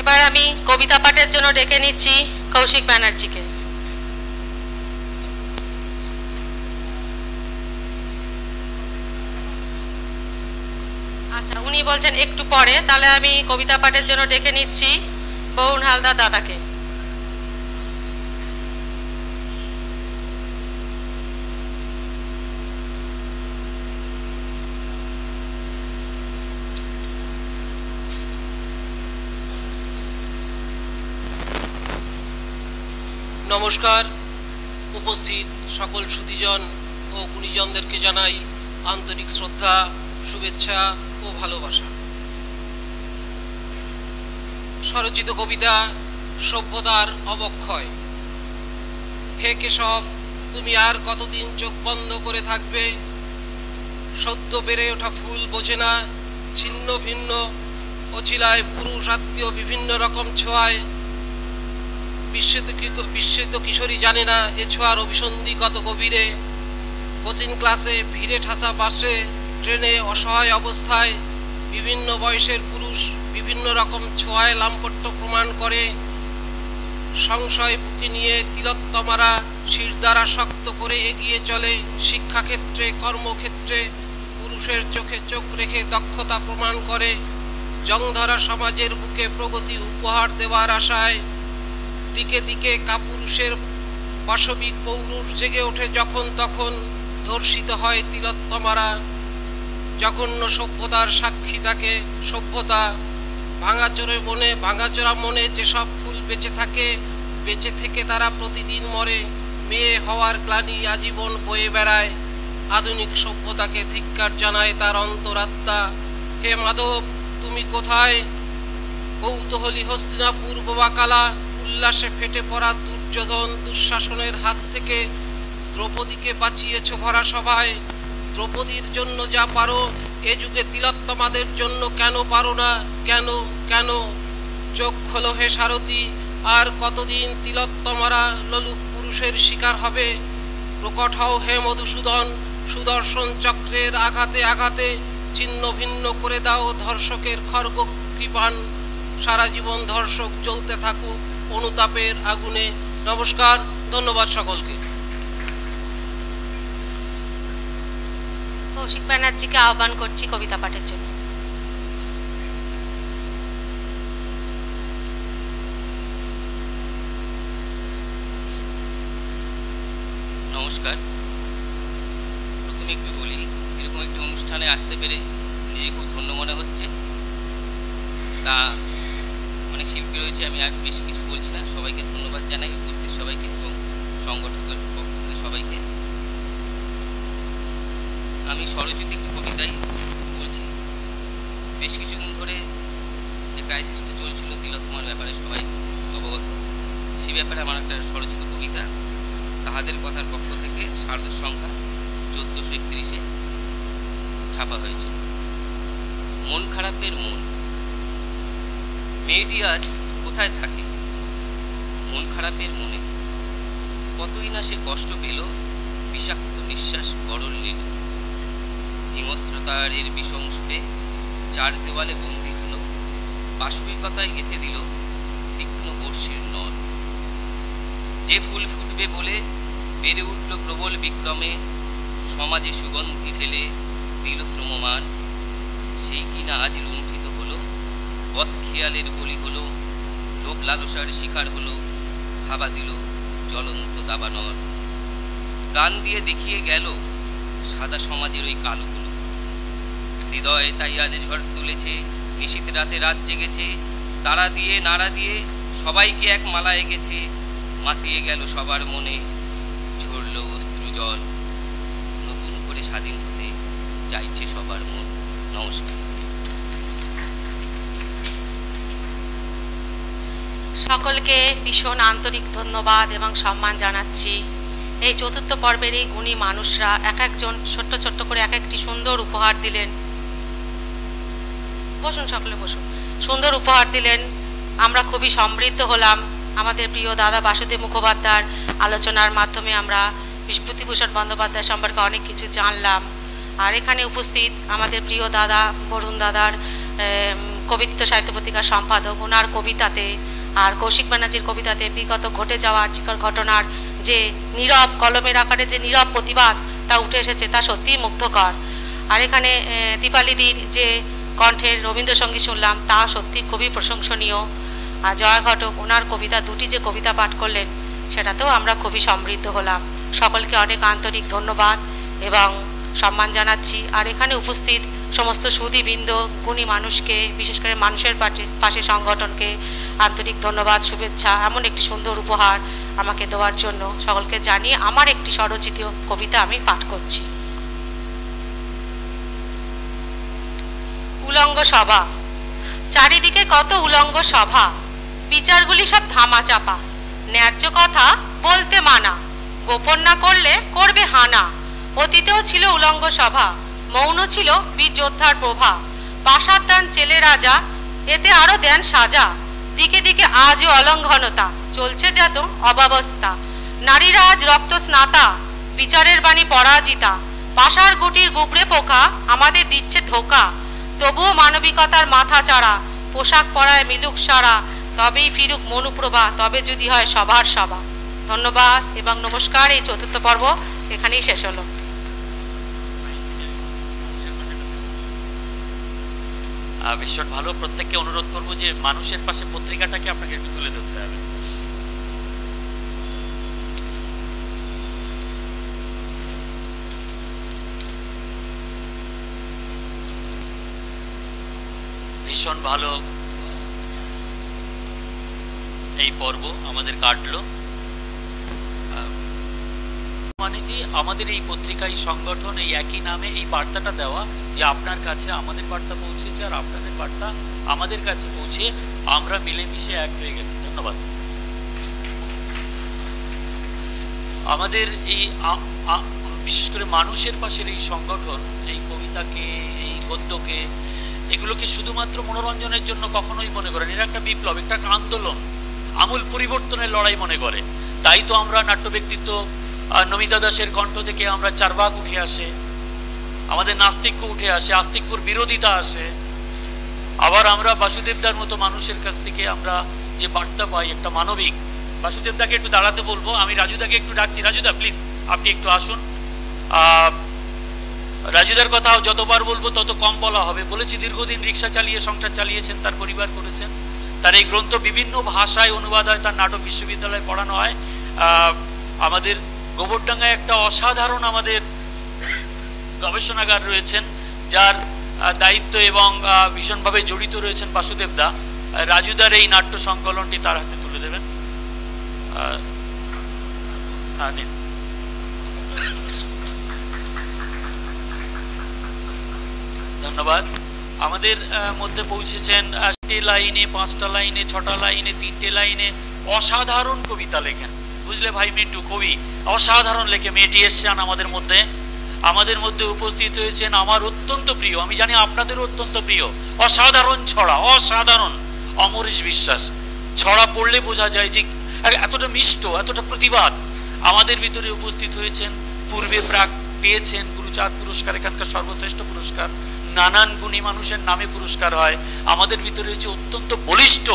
এবার আমি কবিতা পাঠের জন্য ডেকে নিচ্ছি কৌশিক ব্যানার্জিকে। আচ্ছা, উনি বলছেন একটু পরে, তাহলে আমি কবিতা পাঠের জন্য ডেকে নিচ্ছি বরুণ হালদার দাদাকে। নমস্কার। উপস্থিত সকল সুধীজন ও গুণীজনদেরকে জানাই আন্তরিক শ্রদ্ধা, শুভেচ্ছা ও ভালোবাসা। স্বরচিত কবিতা সভ্যতার অবক্ষয়। হে কেশব, তুমি আর কতদিন চোখ বন্ধ করে থাকবে? সদ্য বেড়ে ওঠা ফুল বোঝে না ছিন্ন ভিন্ন অছিলায় পুরুষ আত্মীয় বিভিন্ন রকম ছোঁয়ায়। বিস্মিত কিশোরী জানে না এ ছোঁয়ার অভিসন্ধি কত গভীরে। কোচিং ক্লাসে, ভিড়ে ঠাসা বাসে, ট্রেনে অসহায় অবস্থায় বিভিন্ন বয়সের পুরুষ বিভিন্ন রকম ছোঁয়ায় লাম্পট্য প্রমাণ করে। সংশয় বুকে নিয়ে তিলোত্তমারা শির দ্বারা শক্ত করে এগিয়ে চলে। শিক্ষাক্ষেত্রে, কর্মক্ষেত্রে পুরুষের চোখে চোখ রেখে দক্ষতা প্রমাণ করে। জংধরা সমাজের বুকে প্রগতি উপহার দেওয়ার আশায় দিকে দিকে কাপুরুষের পাশবিক পৌরুষ জেগে ওঠে যখন তখন। ধর্ষিত হয় তিলোত্তমারা। জঘন্য সভ্যতার সাক্ষী থাকে সভ্যতা। ভাঙাচোরা মনে যেসব ফুল বেঁচে থাকে, বেঁচে থেকে তারা প্রতিদিন মরে। মেয়ে হওয়ার গ্লানি আজীবন বয়ে বেড়ায়। আধুনিক সভ্যতাকে ধিক্কার জানায় তার অন্তরাত্মা। হে মাধব, তুমি কোথায়? কৌতূহলী হস্তিনাপুর বোবাকালা উল্লাসে ফেটে পড়া দুর্যোধন দুঃশাসনের হাত থেকে দ্রৌপদীকে বাঁচিয়েছ ভরা সভায়। দ্রৌপদীর জন্য যা পারো এ যুগে তিলোত্তমাদের জন্য কেন পারো না? কেন কেন? চোখ খোলো হে সারথি, আর কতদিন তিলোত্তমারা লোলুপ পুরুষের শিকার হবে? প্রকট হও হে মধুসূদন, সুদর্শন চক্রের আঘাতে আঘাতে ছিন্ন ভিন্ন করে দাও ধর্ষকের খর্গ কৃপান। সারা জীবন ধর্ষক জ্বলতে থাকুক অনুতাপের আগুনে। নমস্কার, ধন্যবাদ সকলকে। কৌশিক ব্যানার্জিকে আহ্বান করছি কবিতা পাঠের জন্য। নমস্কার। প্রথমে একটু বলি, এরকম একটি অনুষ্ঠানে আসতে পেরে নিজে খুব ধন্য মনে হচ্ছে। তা অনেক শিল্পী রয়েছে, আমি আর বেশি কিছু বলছি না। সবাইকে ধন্যবাদ জানাই, উপস্থিত সবাইকে এবং সংগঠকের পক্ষ থেকে সবাইকে। আমি স্বরচিত একটি কবিতাই বলছি। বেশ কিছুদিন ধরে যে ক্রাইসিসটা চলছিল তিলোত্তমার ব্যাপারে সবাই অবগত, সে ব্যাপারে আমার একটা স্বরচিত কবিতা তাহাদের কথার পক্ষ থেকে শারদ সংখ্যা 1431-এ ছাপা হয়েছে। মন খারাপের মন। মেয়েটি আজ কোথায় থাকে? মন খারাপের মনে কতই না সে কষ্ট পেল, বিষাক্ত নিঃশ্বাস গরল নিল। হিমস্রোতার এর বিষংসে চার দেওয়ালে বন্দি হলো, বাস্তবিকতায় গেঁথে দিল তীক্ষ্ণ বর্ষির নল। যে ফুল ফুটবে বলে বেড়ে উঠল প্রবল বিক্রমে, সমাজে সুগন্ধি ঢেলে দিল শ্রমমান, সেই কিনা আজ লুণ্ঠিত হলো, বদ খেয়ালের বলি হলো, লোভ লালসার শিকার হলো, হাবা দিল জ্বলন্ত দাবানল। প্রাণ দিয়ে দেখিয়ে গেল সাদা সমাজের ওই কালোগুলো, হৃদয়ে তাই আজ ঝড় তুলেছে, নিশীত রাতে রাত জেগেছে, তারা দিয়ে নাড়া দিয়ে সবাইকে এক মালায় গেঁথে মাতিয়ে গেল সবার মনে, ঝরল অশ্রু জল, নতুন করে স্বাধীন হতে চাইছে সবার মন। নমস্কার। সকলকে ভীষণ আন্তরিক ধন্যবাদ এবং সম্মান জানাচ্ছি। এই চতুর্থ পর্বের এই গুণী মানুষরা এক একজন ছোট্ট ছোট্ট করে এক একটি সুন্দর উপহার দিলেন। বসুন, সকলে বসুন। সুন্দর উপহার দিলেন, আমরা খুবই সমৃদ্ধ হলাম। আমাদের প্রিয় দাদা বাসুদেব মুখোপাধ্যায়ের আলোচনার মাধ্যমে আমরা বিভূতিভূষণ বন্দ্যোপাধ্যায় সম্পর্কে অনেক কিছু জানলাম। আর এখানে উপস্থিত আমাদের প্রিয় দাদা বরুণ দাদার কবিত্ব সাহিত্য পত্রিকার সম্পাদক, ওনার কবিতাতে আর কৌশিক ব্যানার্জির কবিতাতে বিগত ঘটে যাওয়া আর্যিকর ঘটনার যে নীরব কলমের আকারে যে নীরব প্রতিবাদ তা উঠে এসেছে, তা সত্যিই মুগ্ধকর। আর এখানে দীপালিদির যে কণ্ঠের রবীন্দ্রসঙ্গীত শুনলাম তা সত্যি খুবই প্রশংসনীয়। আর জয়া ঘটক ওনার কবিতা দুটি যে কবিতা পাঠ করলেন সেটাতেও আমরা খুবই সমৃদ্ধ হলাম। সকলকে অনেক আন্তরিক ধন্যবাদ এবং সম্মান জানাচ্ছি। আর এখানে উপস্থিত সমস্ত সুধীবৃন্দ, গুণী মানুষকে, বিশেষ করে মানুষের পাশে সংগঠনকে আন্তরিক ধন্যবাদ, শুভেচ্ছা। এমন একটি সুন্দর উপহার আমাকে দেওয়ার জন্য সকলকে জানিয়ে আমার একটি স্বরচিত কবিতা আমি পাঠ করছি। উলঙ্গ সভা। চারিদিকে কত উলঙ্গ সভা, বিচারগুলি সব ধামা চাপা, ন্যায্য কথা বলতে মানা, গোপন না করলে করবে হানা। অতীতেও ছিল উলঙ্গ সভা, মৌন ছিল বীর যোদ্ধার প্রভা, পাশার দান চেলে রাজা, এতে আরো দেন সাজা। দিকে দিকে আজও অলঙ্ঘনতা, চলছে যেত অব্যবস্থা। নারীরা আজ রক্ত স্নাতা, বিচারের বাণী পরাজিতা, পাশার গুটির গুবরে পোকা আমাদের দিচ্ছে ধোকা। তবুও মানবিকতার মাথা চাড়া, পোশাক পরায় মিলুক সারা, তবেই ফিরুক মনুপ্রভা, তবে যদি হয় সবার সভা। ধন্যবাদ এবং নমস্কার। এই চতুর্থ পর্ব এখানেই শেষ হলো। ভীষণ ভালো। প্রত্যেককে অনুরোধ করবো যে মানুষের পাশে পত্রিকাটাকে আপনাকে একটু তুলে ধরতে হবে। ভীষণ ভালো এই পর্ব আমাদের কাটলো। মানে যে আমাদের এই পত্রিকা, এই সংগঠন, এই একই নামে এই বার্তাটা দেওয়া যে আপনার কাছে আমাদের বার্তা পৌঁছেছে আর আপনাদের বার্তা আমাদের কাছে পৌঁছে আমরা মিলেমিশে এক হয়ে গেছি। ধন্যবাদ। আমাদের এই বিশেষ করে মানুষের পাশের এই সংগঠন এই কবিতাকে, এই গদ্যকে, এগুলোকে শুধুমাত্র মনোরঞ্জনের জন্য কখনোই মনে করেন। এরা একটা বিপ্লব, একটা আন্দোলন, আমূল পরিবর্তনের লড়াই মনে করে। তাই তো আমরা নাট্য ব্যক্তিত্ব নমিতা দাসের কণ্ঠ থেকে আমরা চারবাক উঠে আসে, আমাদের নাস্তিক্য উঠে আসে, আস্তিক্যর বিরোধিতা আসে। আবার আমরা বাসুদেবদার মতো মানুষের কাছ থেকে আমরা যে বার্তা পাই একটা মানবিক। বাসুদেবদাকে একটু দাঁড়াতে বলবো, আমি রাজুদাকে একটু ডাকছি। রাজুদা প্লিজ আপনি একটু আসুন। রাজুদার কথা যতবার বলবো তত কম বলা হবে। বলেছি দীর্ঘদিন রিক্সা চালিয়ে সংসার চালিয়েছেন, তার পরিবার করেছেন। তার এই গ্রন্থ বিভিন্ন ভাষায় অনুবাদ হয়, তার নাটক বিশ্ববিদ্যালয়ে পড়ানো হয়। আমাদের গোবরডাঙ্গায় একটা অসাধারণ আমাদের গবেষণাগার রয়েছেন, যার দায়িত্ব এবং ভীষণভাবে জড়িত রয়েছেন বাসুদেবদা। রাজুদার এই নাট্য সংকলনটি তার হাতে তুলে দেবেন। ধন্যবাদ। আমাদের মধ্যে পৌঁছেছেন 6টে লাইনে, 5টা লাইনে, 6টা লাইনে, 3টে লাইনে অসাধারণ কবিতা লেখেন। বুঝলে ভাই মিন্টু কবি অসাধারণ লেখে। মেয়েটি এসছেন আমাদের মধ্যে উপস্থিত হয়েছেন আমার অত্যন্ত প্রিয়, আমি জানি আপনাদেরও অত্যন্ত প্রিয়, অসাধারণ ছড়া, অসাধারণ অমরেশ বিশ্বাস। ছড়া পড়লে বোঝা যায় যে এতটা মিষ্ট, এতটা প্রতিবাদ আমাদের ভিতরে উপস্থিত হয়েছেন। পূর্বে প্রাক পেয়েছেন গুরুচাঁদ পুরস্কার, এখানকার সর্বশ্রেষ্ঠ পুরস্কার, নানান গুণী মানুষের নামে পুরস্কার হয়। আমাদের ভিতরে হচ্ছে অত্যন্ত বলিষ্ঠ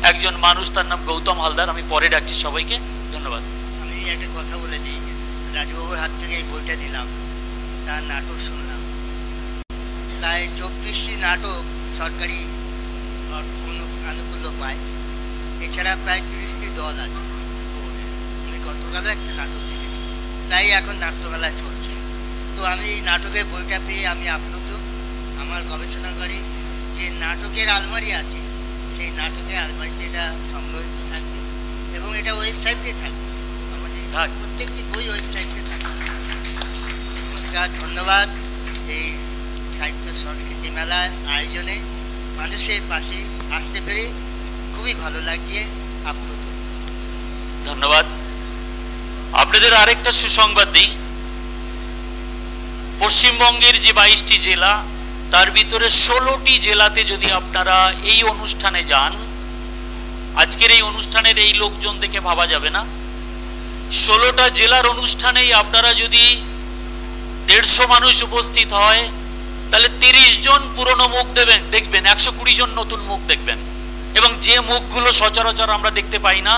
একজন মানুষ, তার নাম গৌতম হালদার। আমি পরে ডাকছি সবাইকে, ধন্যবাদ। আমি একটা কথা বলে দিই, রাজুবাবুর হাত থেকে এই বইটা নিলাম, তার নাটক শুনলাম, প্রায় 24টি নাটক সরকারি আনুকূল্য পায়, এছাড়া প্রায় 30টি দল আছে। আমি গতকালও একটা নাটক দেখেছি, প্রায় এখন নাট্যমেলা চলছে। তো আমি এই নাটকের বইটা পেয়ে আমি আপ্লুত। আমার গবেষণাগারে যে নাটকের আলমারি আছে, সেই নাটকের আলমারিতে এটা সংগ্রহিত থাকবে এবং এটা ওয়েবসাইটে থাকবে, আমাদের প্রত্যেকটি বই ওয়েবসাইটে থাকবে। নমস্কার, ধন্যবাদ। এই সাহিত্য সংস্কৃতি মেলার আয়োজনে মানুষের পাশে আসতে পেরে খুবই ভালো লাগছে, আপ্লুত। ধন্যবাদ। আপনাদের আরেকটা সুসংবাদ দিই, পশ্চিমবঙ্গের যে 22টি জেলা, তার ভিতরে 16টি জেলাতে যদি আপনারা এই অনুষ্ঠানে যান, আজকের এই অনুষ্ঠানের এই লোকজন দেখে ভাবা যাবে না, 16টা জেলার অনুষ্ঠানেই আপনারা যদি 150 মানুষ উপস্থিত হয়, তাহলে 30 জন পুরনো মুখ দেখবেন, 120 জন নতুন মুখ দেখবেন, এবং যে মুখগুলো সচরাচর আমরা দেখতে পাই না,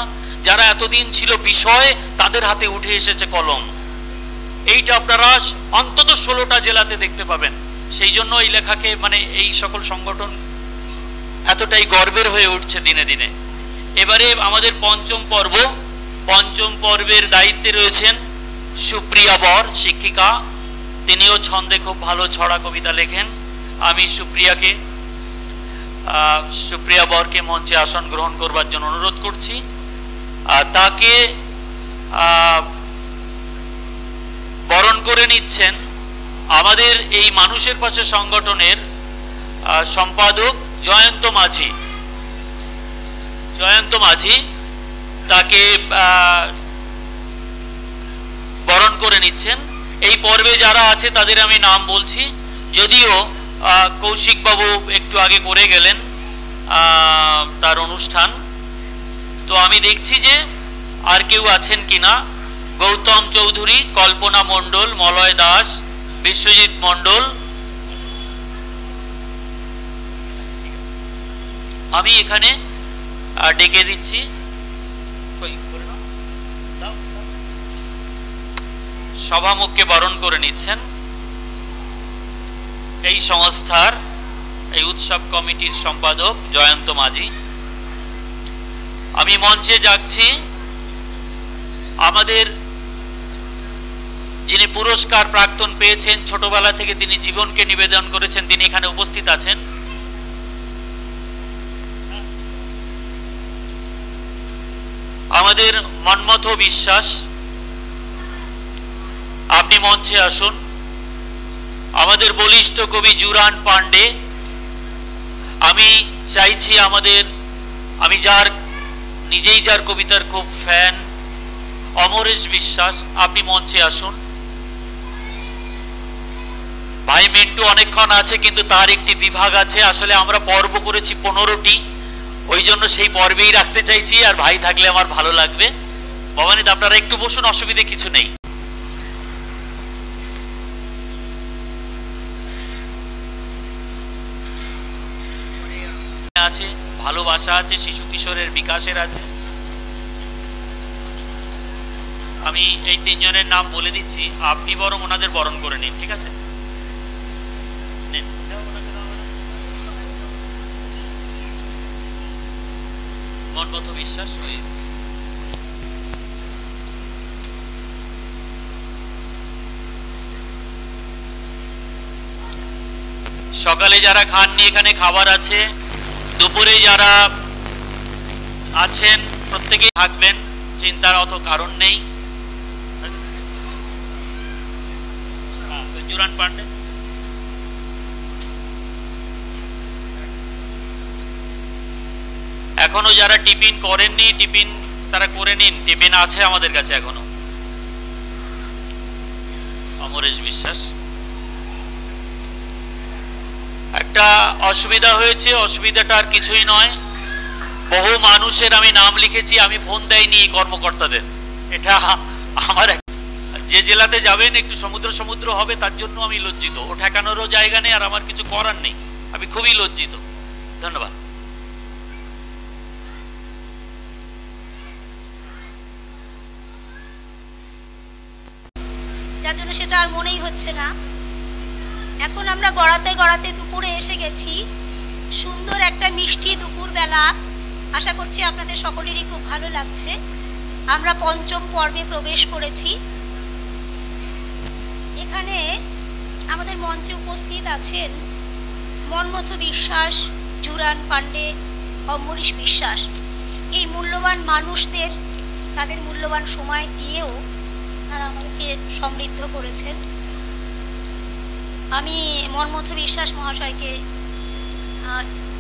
যারা এতদিন ছিল বিষয়, তাদের হাতে উঠে এসেছে কলম। এইটা আপনারা অন্তত 16টা জেলাতে দেখতে পাবেন। সেই জন্য এই লেখাকে, মানে এই সকল সংগঠন এতটাই গর্বের হয়ে উঠছে দিনে দিনে। এবারে আমাদের পঞ্চম পর্বের দায়িত্বে রয়েছেন সুপ্রিয়া বর, শিক্ষিকা। তিনিও ছন্দে খুব ভালো ছড়া কবিতা লেখেন। আমি সুপ্রিয়া বরকে মঞ্চে আসন গ্রহণ করবার জন্য অনুরোধ করছি। তাকে বরণ করে নিচ্ছেন আমাদের এই মানুষের পাশে সংগঠনের সম্পাদক জয়ন্ত মাঝি। তাকে বরণ করে নিচ্ছেন। এই পর্বে যারা আছে তাদের আমি নাম বলছি, যদিও কৌশিক বাবু একটু আগে করে গেলেন তার অনুষ্ঠান। তো আমি দেখছি যে আর কেউ আছেন কিনা। গৌতম চৌধুরী, কল্পনা মণ্ডল, মলয় দাস, বিশ্বজিৎ মণ্ডল। আমি এখানে ডেকে দিচ্ছি। সভামুখকে বরণ করে নিচ্ছেন এই সংস্থার, এই উৎসব কমিটির সম্পাদক জয়ন্ত মাঝি। আমি মঞ্চে যাচ্ছি আমাদের যিনি পুরস্কার প্রাক্তন পেয়েছেন, ছোটবেলা থেকে তিনি জীবনকে নিবেদন করেছেন, তিনি এখানে উপস্থিত আছেন। আমাদের মন্মথ বিশ্বাস, আপনি মঞ্চে আসুন। আমাদের বলিষ্ঠ কবি জুরান পান্ডে। আমি চাইছি আমি নিজেই যার কবিতার খুব ফ্যান, অমরেশ বিশ্বাস, আপনি মঞ্চে আসুন। ভাই মিন্টু অনেকক্ষণ আছে, কিন্তু তার একটি বিভাগ আছে। আসলে আমরা পর্ব করেছি 15টি, ওই জন্য সেই পর্বেই রাখতে চাইছি, আর ভাই থাকলে আমার ভালো লাগবে। ভবানীদা, আপনারা একটু বসুন, অসুবিধে কিছু নেই। আছে, ভালোবাসা আছে, শিশু কিশোরের বিকাশের আছে। আমি এই 3 জনের নাম বলে দিচ্ছি, আপনি বরং ওনাদের বরণ করে নিন, ঠিক আছে? মনমথ বিশ্বাস, সকালে যারা খাননি এখানে খাবার আছে, দুপুরে যারা আছেন প্রত্যেকেই থাকবেন, চিন্তার অত কারণ নেই। জুরান পান্ডে, এখনো যারা টিফিন করেননি, টিফিন তারা করে নিন, টিফিন আছে আমাদের কাছে এখনো। অমরেশ বিশ্বাস। একটা অসুবিধা হয়েছে, অসুবিধাটা আর কিছুই নয়। বহু মানুষের আমি নাম লিখেছি, আমি ফোন দেয়নি কর্মকর্তাদের। এটা আমার যে জেলাতে যাবেন একটু সমুদ্র সমুদ্র হবে, তার জন্য আমি লজ্জিত। ও ঠেকানোরও জায়গা নেই, আর আমার কিছু করার নেই, আমি খুবই লজ্জিত। ধন্যবাদ। যার জন্য সেটা আর মনেই হচ্ছে না। এখন আমরা গড়াতে গড়াতে দুপুরে এসে গেছি। সুন্দর একটা মিষ্টি দুপুরবেলা, আশা করছি আপনাদের সকলেরই খুব ভালো লাগছে। আমরা পঞ্চম পর্বে প্রবেশ করেছি। এখানে আমাদের মঞ্চে উপস্থিত আছেন মনমথ বিশ্বাস, জুরান পান্ডে, অম্বরীশ বিশ্বাস। এই মূল্যবান মানুষদের তাদের মূল্যবান সময় দিয়েও তারা আমাদেরকে সমৃদ্ধ করেছেন। আমি মনমথ বিশ্বাস মহাশয়কে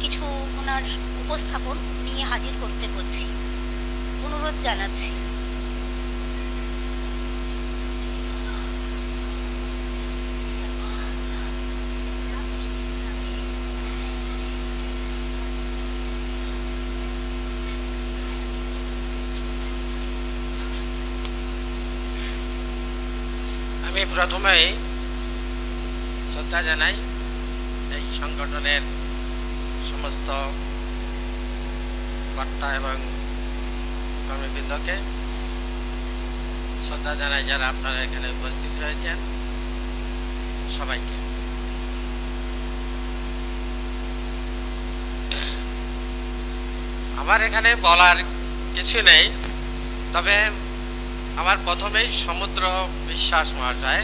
কিছু ওনার উপস্থাপন নিয়ে হাজির করতে বলছি, অনুরোধ জানাচ্ছি। আমি প্রথমেই শ্রদ্ধা জানাই এই সংগঠনের সমস্ত কর্তা এবং কর্মীবৃন্দকে। শ্রদ্ধা জানাই যারা আপনারা এখানে উপস্থিত হয়েছেন সবাইকে। আমার এখানে বলার কিছু নেই, তবে আমার প্রথমেই সমুদ্র বিশ্বাস মহাশয়,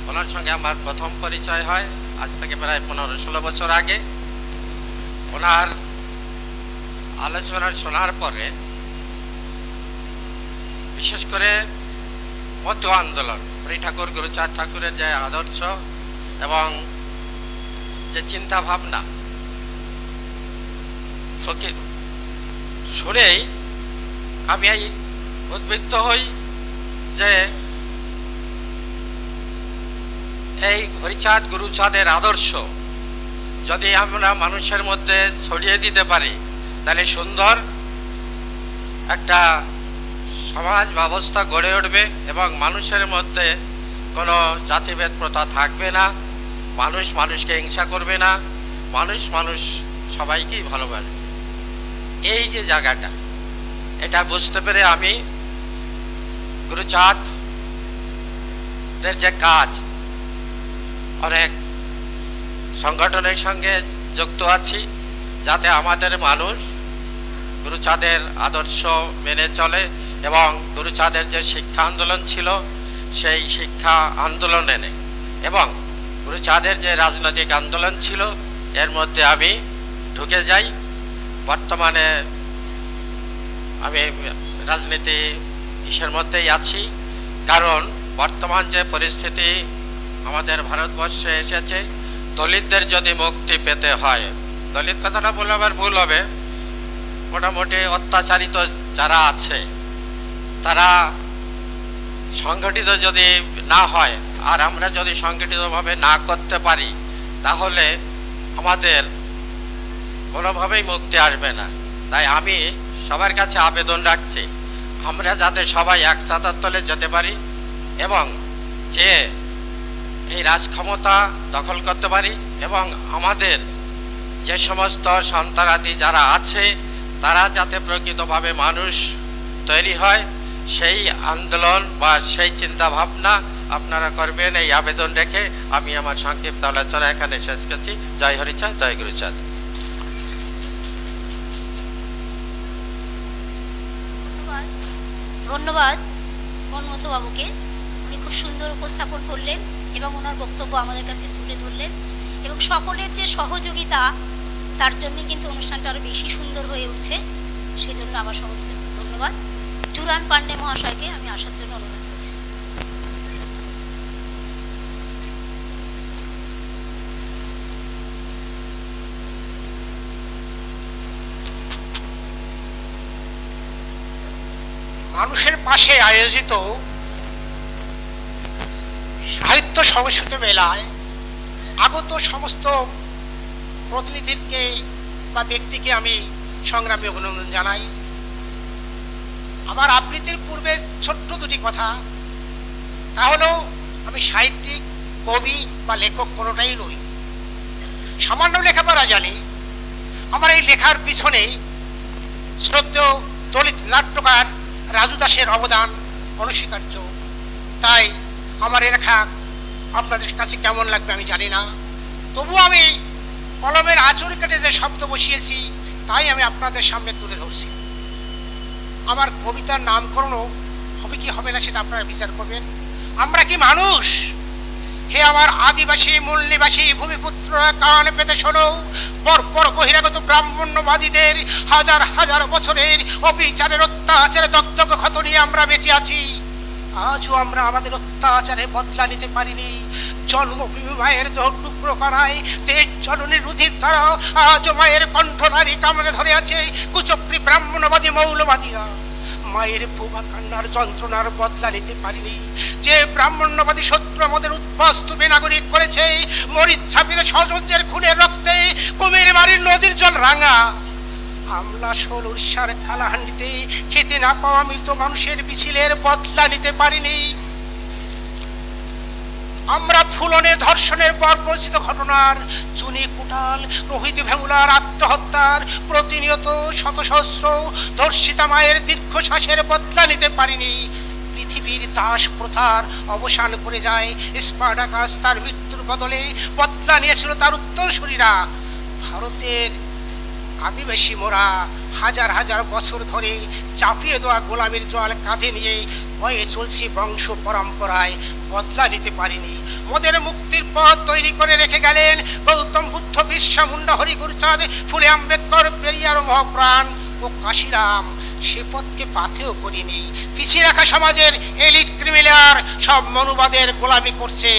ওনার সঙ্গে আমার প্রথম পরিচয় হয় আজ থেকে প্রায় 15-16 বছর আগে। ওনার আলোচনা শোনার পরে বিশেষ করে মধ্য আন্দোলন, হরি ঠাকুর, গুরুচাঁদ ঠাকুরের যে আদর্শ এবং যে চিন্তা ভাবনা শুনেই আমি উদ্বুদ্ধ হই যে এই হরিচাঁদ গুরুচাঁদের আদর্শ যদি আমরা মানুষের মধ্যে ছড়িয়ে দিতে পারি, তাহলে সুন্দর একটা সমাজ ব্যবস্থা গড়ে উঠবে এবং মানুষের মধ্যে কোনো জাতিভেদ প্রথা থাকবে না, মানুষ মানুষকে হিংসা করবে না, মানুষ মানুষ সবাইকেই ভালোবাসবে। এই যে জায়গাটা, এটা বুঝতে পেরে আমি গুরুচাঁদের যে কাজ, অনেক সংগঠনের সঙ্গে যুক্ত আছি যাতে আমাদের মানুষ গুরুচাঁদের আদর্শ মেনে চলে এবং গুরুচাঁদের যে শিক্ষা আন্দোলন ছিল সেই শিক্ষা আন্দোলনে নেই এবং গুরুচাঁদের যে রাজনৈতিক আন্দোলন ছিল এর মধ্যে আমি ঢুকে যাই। বর্তমানে আমি রাজনীতি ইসের মধ্যেই আছি, কারণ বর্তমান যে পরিস্থিতি আমাদের ভারতবর্ষে এসেছে, দলিতদের যদি মুক্তি পেতে হয়, দলিত কথাটা বলে আবার ভুল হবে, মোটামুটি অত্যাচারিত যারা আছে তারা সংগঠিত যদি না হয় আর আমরা যদি সংগঠিতভাবে না করতে পারি, তাহলে আমাদের কোনোভাবেই মুক্তি আসবে না। তাই আমি সবার কাছে আবেদন রাখছি আমরা যাতে সবাই এক ছাতার তলে যেতে পারি এবং যে এই রাজক্ষমতা দখল করতে পারি এবং আমাদের যে সমস্ত সন্তানাদি যারা আছে তারা যাতে প্রকৃতভাবে মানুষ তৈরি হয়, সেই আন্দোলন বা সেই চিন্তা ভাবনা আপনারা করবেন, এই আবেদন রেখে আমি আমার সংক্ষিপ্ত আলোচনা এখানে শেষ করছি। জয় হরিচাঁদ, জয় গুরুচাঁদ। ধন্যবাদ মনমথ বাবুকে, উনি খুব সুন্দর উপস্থাপন করলেন এবং ওনার বক্তব্য আমাদের কাছে তুলে ধরলেন এবং সকলের যে সহযোগিতা তার জন্য কিন্তু অনুষ্ঠানটা আরও বেশি সুন্দর হয়ে উঠছে। সেজন্য আবার সকলকে ধন্যবাদ। জুরান পান্ডে মহাশয়কে আমি আসার জন্য অনুরোধ করছি। মানুষের পাশে আয়োজিত সাহিত্য সংস্কৃতি মেলায় আগত সমস্ত প্রতিনিধিকে বা ব্যক্তিকে আমি সংগ্রামী অভিনন্দন জানাই। আমার আবৃত্তির পূর্বে ছোট্ট দুটি কথা তাহলেও আমি সাহিত্যিক, কবি বা লেখক কোনোটাই নই। সামান্য লেখাপড়া জানি। আমার এই লেখার পিছনে শ্রদ্ধেয় দলিত নাট্যকার রাজু দাসের অবদান অনস্বীকার্য। তাই আমার এই লেখা আপনাদের কাছে কেমন লাগবে আমি জানি না, তবু আমি কলমের আঁচড় কেটে যে শব্দ বসিয়েছি তাই আমি আপনাদের সামনে তুলে ধরছি। আমার কবিতার নামকরণও হবে কি হবে না সেটা আপনারা বিচার করবেন। আমরা কি মানুষ? হে আমার আদিবাসী, মূল নিবাসী ভূমিপুত্ররা, কান পেতে শোনো, বর্বর বহিরাগত ব্রাহ্মণ্যবাদীদের হাজার হাজার বছরের অবিচারের অত্যাচারে দগ্ধ ক্ষত নিয়ে আমরা বেঁচে আছি। আজও আমরা আমাদের অত্যাচারে বদলা নিতে পারিনি। জন্মভূমি মায়ের দেহ টুকরো করায় দেশ জননীর রুধির দ্বারা আজও মায়ের কণ্ঠনারী কামড়ে ধরে আছে কুচক্রী ব্রাহ্মণবাদী মৌলবাদীরা। মায়ের বুবা কান্নার যন্ত্রণার বদলা নিতে পারিনি। যে ব্রাহ্মণ্যবাদী শত্রু আমাদের উদ্বাস্তু বেনাগরিক করেছে, মরিচ ছাপিতে সহজের খুনের রক্তে কুমির বাড়ির নদীর জল রাঙা। আমলা শোল উড়িষ্যার কালাহান্ডিতে খেতে না পাওয়া মৃত মানুষের মিছিলের বদলা নিতে পারিনি। আমরা ফুলনের ধর্ষণের পর পরিচিত ঘটনার, চুনি কুটাল, রোহিত ভেমুলার আত্মহত্যার, প্রতিনিয়ত শত সহস্র ধর্ষিতা মায়ের দীর্ঘশ্বাসের বদলা নিতে পারিনি। পৃথিবীর দাস প্রথার অবসান করে যায় স্পার্টাকাস, তার মৃত্যুর বদলে বদলা নিয়েছিল তার উত্তরসূরিরা। ভারতের আদিবাসী মোরা হাজার হাজার বছর ধরে চাপিয়ে দেওয়া গোলামীর জল কাঁধে নিয়ে বয়ে চলছি বংশ পরম্পরায়, বদলা নিতে পারিনি। মোদের মুক্তির পথ তৈরি করে রেখে গেলেন গৌতম বুদ্ধ, বিরসা মুন্ডা, হরি গুরুচাঁদ, ফুলে আম্বেদকর, পেরিয়ার মহাপ্রাণ ও কাশিরাম। সে পথকে পাথেও করিনি। পিছিয়ে রাখা সমাজের এলিট ক্রিমিনাল সব মনুবাদের গোলামি করছে।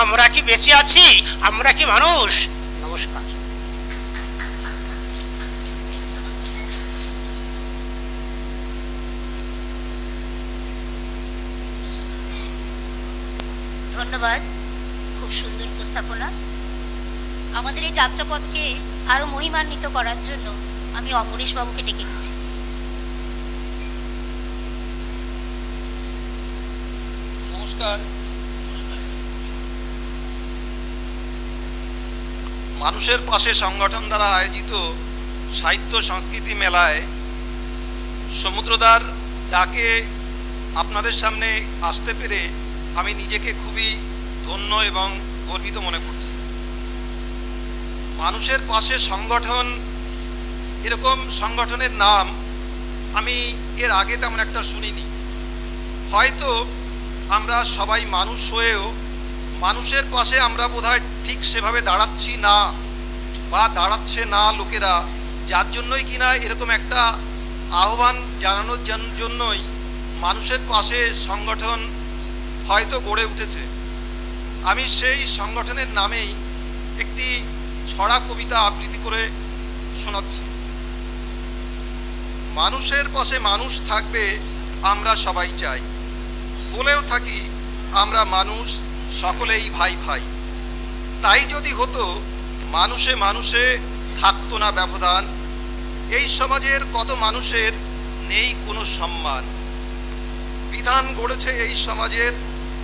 আমরা কি বেঁচে আছি? আমরা কি মানুষ? নমস্কার। ধন্যবাদ, খুব সুন্দর উপস্থাপনা। আমাদের এই যাত্রাপথকে আরো মহিমান্বিত করার জন্য আমি অমরেশ বাবুকে ডেকে নিচ্ছি। নমস্কার। মানুষের পাশে সংগঠন দ্বারা আয়োজিত সাহিত্য সংস্কৃতি মেলায় সমুদ্রদার ডাকে আপনাদের সামনে আসতে পেরে আমি নিজেকে খুবই ধন্য এবং গর্বিত মনে করছি। মানুষের পাশে সংগঠন, এরকম সংগঠনের নাম আমি এর আগে তেমন একটা শুনিনি। হয়তো আমরা সবাই মানুষ হয়েও মানুষের পাশে আমরা বোধহয় ঠিক সেভাবে দাঁড়াচ্ছি না বা দাঁড়াচ্ছে না লোকেরা, যার জন্যই কিনা এরকম একটা আহ্বান জানানোর জন্যই মানুষের পাশে সংগঠন হয়তো গড়ে উঠেছে। আমি সেই সংগঠনের নামেই একটি ছড়া কবিতা আবৃত্তি করে শোনাচ্ছি। মানুষের পাশে মানুষ থাকবে আমরা সবাই চাই, বলেও থাকি আমরা মানুষ সকলেই ভাই ভাই। তাই যদি হতো মানুষে মানুষে থাকতো না ব্যবধান, এই সমাজের কত মানুষের নেই কোনো সম্মান। বিধান গড়েছে এই সমাজের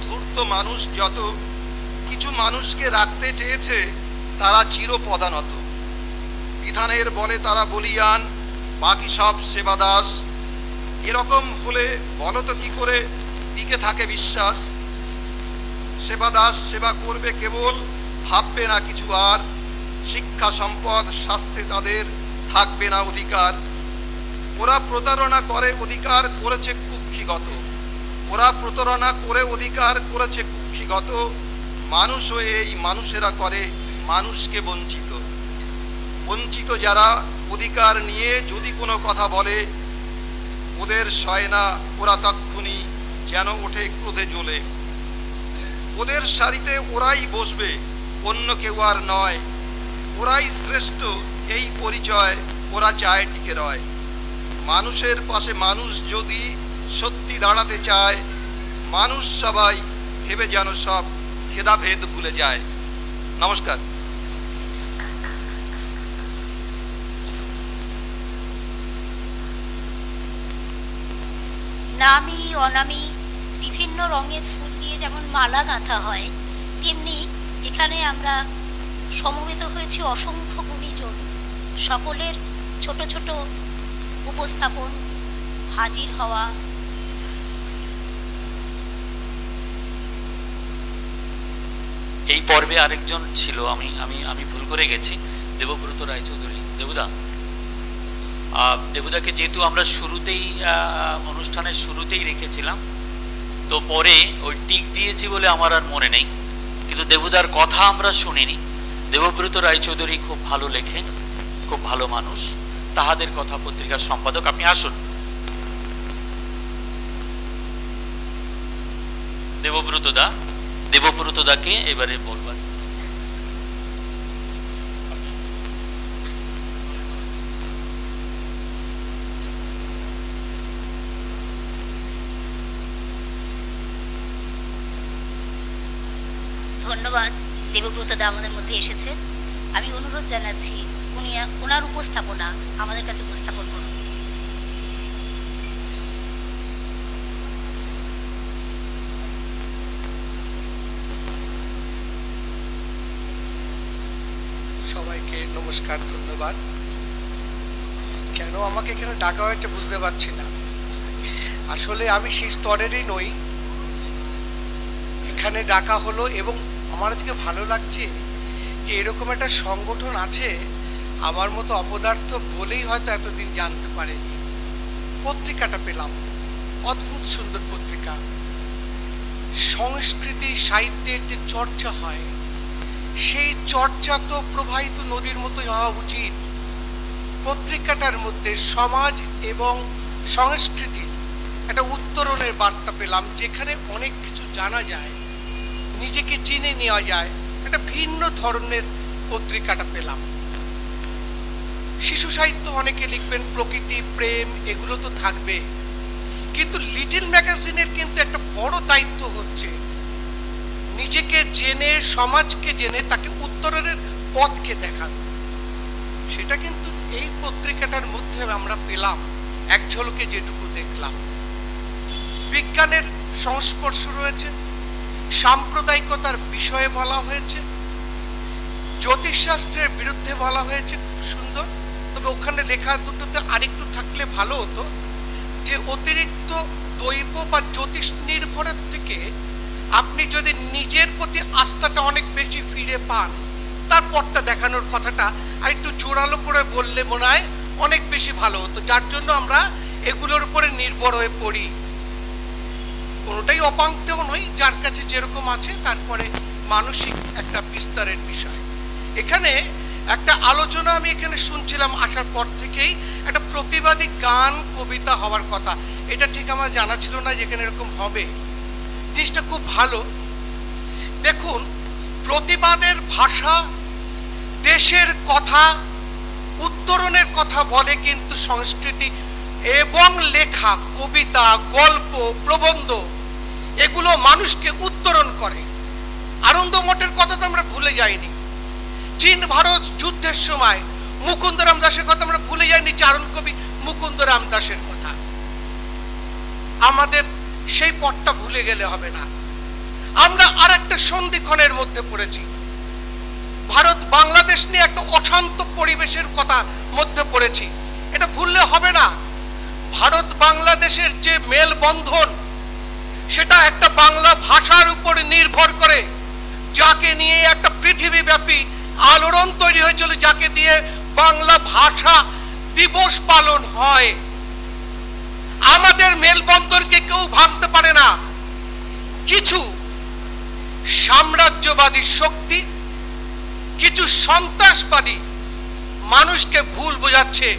ধূর্ত মানুষ যত, কিছু মানুষকে রাখতে চেয়েছে তারা চিরপদানত। বিধানের বলে তারা বলিয়ান, বাকি সব সেবাদাস। এরকম হলে বলো তো কি করে টিকে থাকে বিশ্বাস? সেবাদাস সেবা করবে কেবল, ভাববে না কিছু আর। শিক্ষা সম্পদ স্বাস্থ্যে তাদের থাকবে না অধিকার। ওরা প্রতারণা করে অধিকার করেছে কুক্ষিগত, ওরা প্রতারণা করে অধিকার করেছে কুক্ষিগত। মানুষ হয়ে এই মানুষেরা করে মানুষকে বঞ্চিত। বঞ্চিত যারা অধিকার নিয়ে যদি কোনো কথা বলে, ওদের সয় না ওরা তক্ষুনি যেন ওঠে ক্রোধে জ্বলে। ওদের সারিতে ওরাই বসবে, অন্য কেউ আর নয়। ওরাই শ্রেষ্ঠ এই পরিচয় ওরা চায় টিকে রয়। মানুষের পাশে মানুষ যদি সত্যি দাঁড়াতে চায়, মানুষ সবাই ভেবে যেন সব ভেদাভেদ ভুলে যায়। নমস্কার। নামি অনামি বিভিন্ন রঙের ফুল দিয়ে যেমন মালা গাঁথা হয়, তেমনি এখানে আমরা সমবেত হয়েছি অসংখ্য গুণীজন। সকলের ছোট ছোট উপস্থাপন, হাজির হওয়া। এই পর্বে আরেকজন ছিল, আমি আমি আমি ভুল করে গেছি, দেবব্রত রায়চৌধুরী। দেবুদাকে যেহেতু আমরা শুরুতেই অনুষ্ঠানের শুরুতেই রেখেছিলাম, তো পরে ওই টিক দিয়েছি বলে আমার আর মনে নেই, কিন্তু দেবুদার কথা আমরা শুনিনি। দেবব্রত রায়চৌধুরী খুব ভালো লেখেন, খুব ভালো মানুষ, তাহাদের কথা পত্রিকার সম্পাদক। আপনি আসুন। দেবব্রত দাকে এবারে বলবেন। ধন্যবাদ, দেবব্রত দা আমাদের মধ্যে এসেছেন। আমি অনুরোধ জানাচ্ছি উনি ওনার উপস্থাপনা আমাদের কাছে উপস্থাপন করুন। সবাইকে নমস্কার, ধন্যবাদ। কেন আমাকে এখানে ডাকা হয়েছে বুঝতে পারছি না। আসলে আমি সেই স্তরেরই নই, এখানে ডাকা হলো। এবং আমার আজকে ভালো লাগছে যে এরকম একটা সংগঠন আছে, আমার মতো অপদার্থ বলেই হয়তো এতদিন জানতে পারেনি। পত্রিকাটা পেলাম, অদ্ভুত সুন্দর পত্রিকা। সংস্কৃতি সাহিত্যের যে চর্চা হয়, সেই চর্চা তো প্রবাহিত নদীর মতোই হওয়া উচিত। পত্রিকাটার মধ্যে সমাজ এবং সংস্কৃতির একটা উত্তরণের বার্তা পেলাম, যেখানে অনেক কিছু জানা যায়, নিজেকে চিনে নেওয়া যায়। একটা ভিন্ন ধরনের পত্রিকাটা পেলাম। শিশু সাহিত্য অনেকে লিখবেন, প্রকৃতি, প্রেম, এগুলো তো থাকবে, কিন্তু লিটল ম্যাগাজিনের কিন্তু একটা বড় দায়িত্ব হচ্ছে নিজেকে জেনে, সমাজকে জেনে তাকে উত্তরণের পথকে দেখানো। সেটা কিন্তু এই পত্রিকাটার মধ্যে আমরা পেলাম, এক ঝলকে যেটুকু দেখলাম। বিজ্ঞানের সংস্পর্শ রয়েছে, সাম্প্রদায়িকতার বিষয়ে বলা হয়েছে, জ্যোতিষশাস্ত্রের বিরুদ্ধে বলা হয়েছে, খুব সুন্দর। তবে ওখানে লেখা দুটোতে আরেকটু থাকলে ভালো হতো, যে অতিরিক্ত দৈব বা জ্যোতিষ নির্ভরের থেকে আপনি যদি নিজের প্রতি আস্থাটা অনেক বেশি ফিরে পান, তার পথটা দেখানোর কথাটা আর একটু জোরালো করে বললে মনে হয় অনেক বেশি ভালো হতো। যার জন্য আমরা এগুলোর উপরে নির্ভর হয়ে পড়ি। কোনোটাই অপাঙ্ক্তেও নই, যার কাছে যেরকম আছে। তারপরে মানসিক একটা বিস্তারের বিষয়। এখানে একটা আলোচনা আমি এখানে শুনছিলাম আসার পর থেকেই, একটা প্রতিবাদী গান কবিতা হওয়ার কথা। এটা ঠিক আমার জানা ছিল না যেখানে এরকম হবে। জিনিসটা খুব ভালো। দেখুন, প্রতিবাদের ভাষা, দেশের কথা, উত্তরণের কথা বলে কিন্তু সংস্কৃতি এবং লেখা, কবিতা, গল্প, প্রবন্ধ, এগুলো মানুষকে উত্তরণ করে। আনন্দমঠের কথা তো আমরা ভুলে যাইনি। চীন ভারত যুদ্ধের সময় মুকুন্দরাম দাসের কথা আমরা ভুলে যাইনি, চারণ কবি মুকুন্দরাম দাসের কথা। আমাদের সেই পথটা ভুলে গেলে হবে না। আমরা আর একটা সন্ধিক্ষণের মধ্যে পড়েছি। ভারত বাংলাদেশ নিয়ে একটা অশান্ত পরিবেশের কথা মধ্যে পড়েছি, এটা ভুললে হবে না। ভারত বাংলাদেশের যে মেলবন্ধন, সেটা একটা বাংলা ভাষার উপর নির্ভর করে, যাকে নিয়ে একটা পৃথিবীব্যাপী আলোড়ন তৈরি হয়েছিল, যাকে দিয়ে বাংলা ভাষা দিবস পালন হয়। আমাদের মেলবন্ধনকে কেউ ভাঙতে পারে না। কিছু সাম্রাজ্যবাদী শক্তি, কিছু সন্ত্রাসবাদী মানুষকে ভুল বোঝাচ্ছে।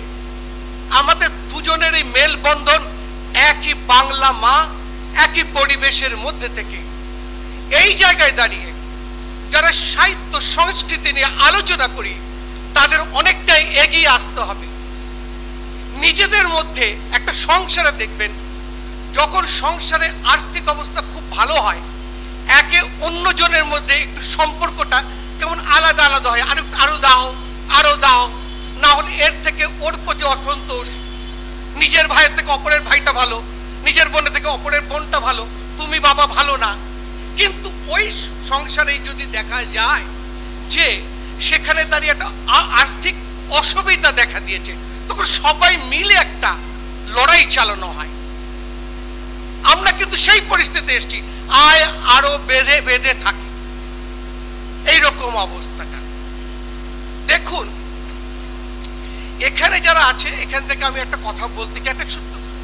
আমাদের দুজনেরই মেলবন্ধন একই বাংলা মা, একই পরিবেশের মধ্যে থেকে। এই জায়গায় দাঁড়িয়ে যারা সাহিত্য সংস্কৃতি নিয়ে আলোচনা করি, তাদের অনেকটাই এগিয়ে আসতে হবে। নিজেদের মধ্যে একটা সংসারে দেখবেন, যখন সংসারে আর্থিক অবস্থা খুব ভালো হয়, একে অন্যজনের মধ্যে একটু সম্পর্কটা কেমন আলাদা আলাদা হয়। আরো দাও, আরো দাও, না হলে এর থেকে ওর প্রতি অসন্তোষ। নিজের ভাইয়ের থেকে অপরের ভাইটা ভালো, নিজের বোনের থেকে অপরের বোনটা ভালো, তুমি বাবা ভালো না। কিন্তু ওই সংসারে যদি দেখা যায় যে সেখানে দাঁড়িয়ে একটা আর্থিক অসুবিধা দেখা দিয়েছে, তখন সবাই মিলে একটা লড়াই চালানো হয়। আমরা কিন্তু সেই পরিস্থিতিতে এসেছি, আয় আরো বেঁধে বেঁধে থাকি, এইরকম অবস্থাটা। দেখুন এখানে যারা আছে, এখান থেকে আমি একটা কথা বলতে চাই, একটা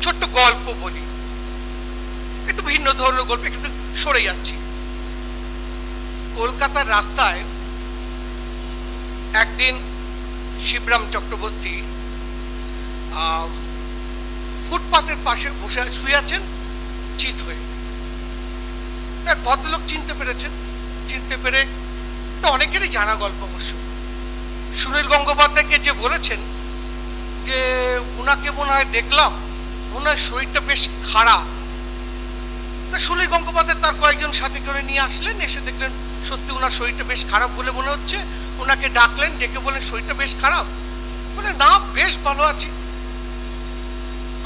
ছোট্ট গল্প বলি, একটু ভিন্ন ধরনের গল্প, একটু সরে যাচ্ছি। কলকাতার রাস্তায় একদিন শিবরাম চক্রবর্তী ফুটপাতের পাশে বসে শুয়ে আছেন চিত হয়ে। এক ভদ্রলোক চিনতে পেরেছেন, চিনতে পেরে অনেকেরই জানা গল্প অবশ্য। সুনীল গঙ্গোপাধ্যায়কে যে বলেছেন যে উনাকে মনে হয় দেখলাম, মনে হয় শরীরটা বেশ খারাপ। তা সুনীল গঙ্গোপাধ্যায় তার কয়েকজন সাথে করে নিয়ে আসলেন, এসে দেখলেন সত্যি ওনার শরীরটা বেশ খারাপ বলে মনে হচ্ছে। ওনাকে ডাকলেন, ডেকে বললেন শরীরটা বেশ খারাপ? বলে না, বেশ ভালো আছি।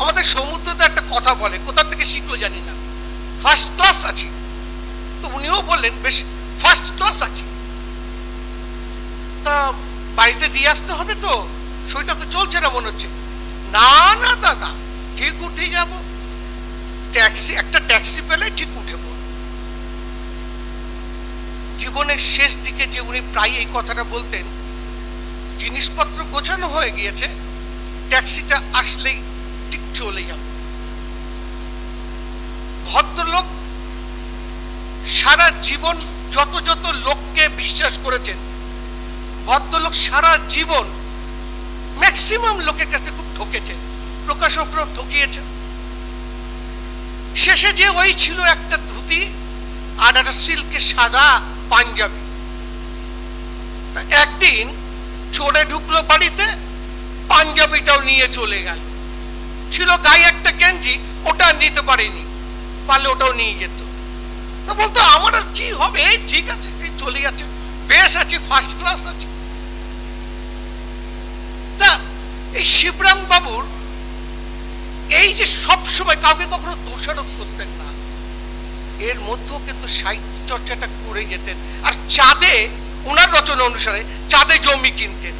আমাদের সমুদ্রতে একটা কথা বলে, কোথা থেকে শিখলো জানি না, ফার্স্ট ক্লাস আছি। তো উনিও বললেন বেশ ফার্স্ট ক্লাস আছি। তা বাড়িতে দিয়ে আসতে হবে তো, শরীরটা তো চলছে না মনে হচ্ছে। না না দাদা, ঠিক উঠে যাব, একটা ট্যাক্সি পেলে ঠিক উঠে পড়ব। জীবনের শেষ দিকে যে উনি প্রায় এই কথাটা বলতেন, জিনিসপত্র গোছানো হয়ে গিয়েছে, ট্যাক্সিটা আসলেই ঠিক চলে যাব। ভদ্রলোক সারা জীবন যত যত লোককে বিশ্বাস করেছেন, ভদ্রলোক সারা জীবন ম্যাক্সিমাম লোকের কাছে খুব ঠকেছেন, প্রকাশকরা ঠকিয়েছেন। শেষে যে ওই ছিল একটা ধুতি আর একটা সিল্কের সাদা পাঞ্জাবি। একদিন চোরে ঢুকলো বাড়িতে, পাঞ্জাবিটাও নিয়ে চলে গেল। ছিল গায়ে একটা গেঞ্জি, ওটা নিতে পারেনি, পারলে ওটাও নিয়ে যেত। তো বলতো আমার আর কি হবে, এই ঠিক আছে, এই চলে যাচ্ছে, বেশ আছি, ফার্স্ট ক্লাস আছে। তা এই শিবরাম বাবুর এই যে সব সময় কাউকে কখনো দোষারোপ করতেন না, এর মধ্যেও কিন্তু সাহিত্য চর্চাটা করে যেতেন। আর চাঁদে ওনার রচনা অনুসারে চাঁদে জমি কিনতেন,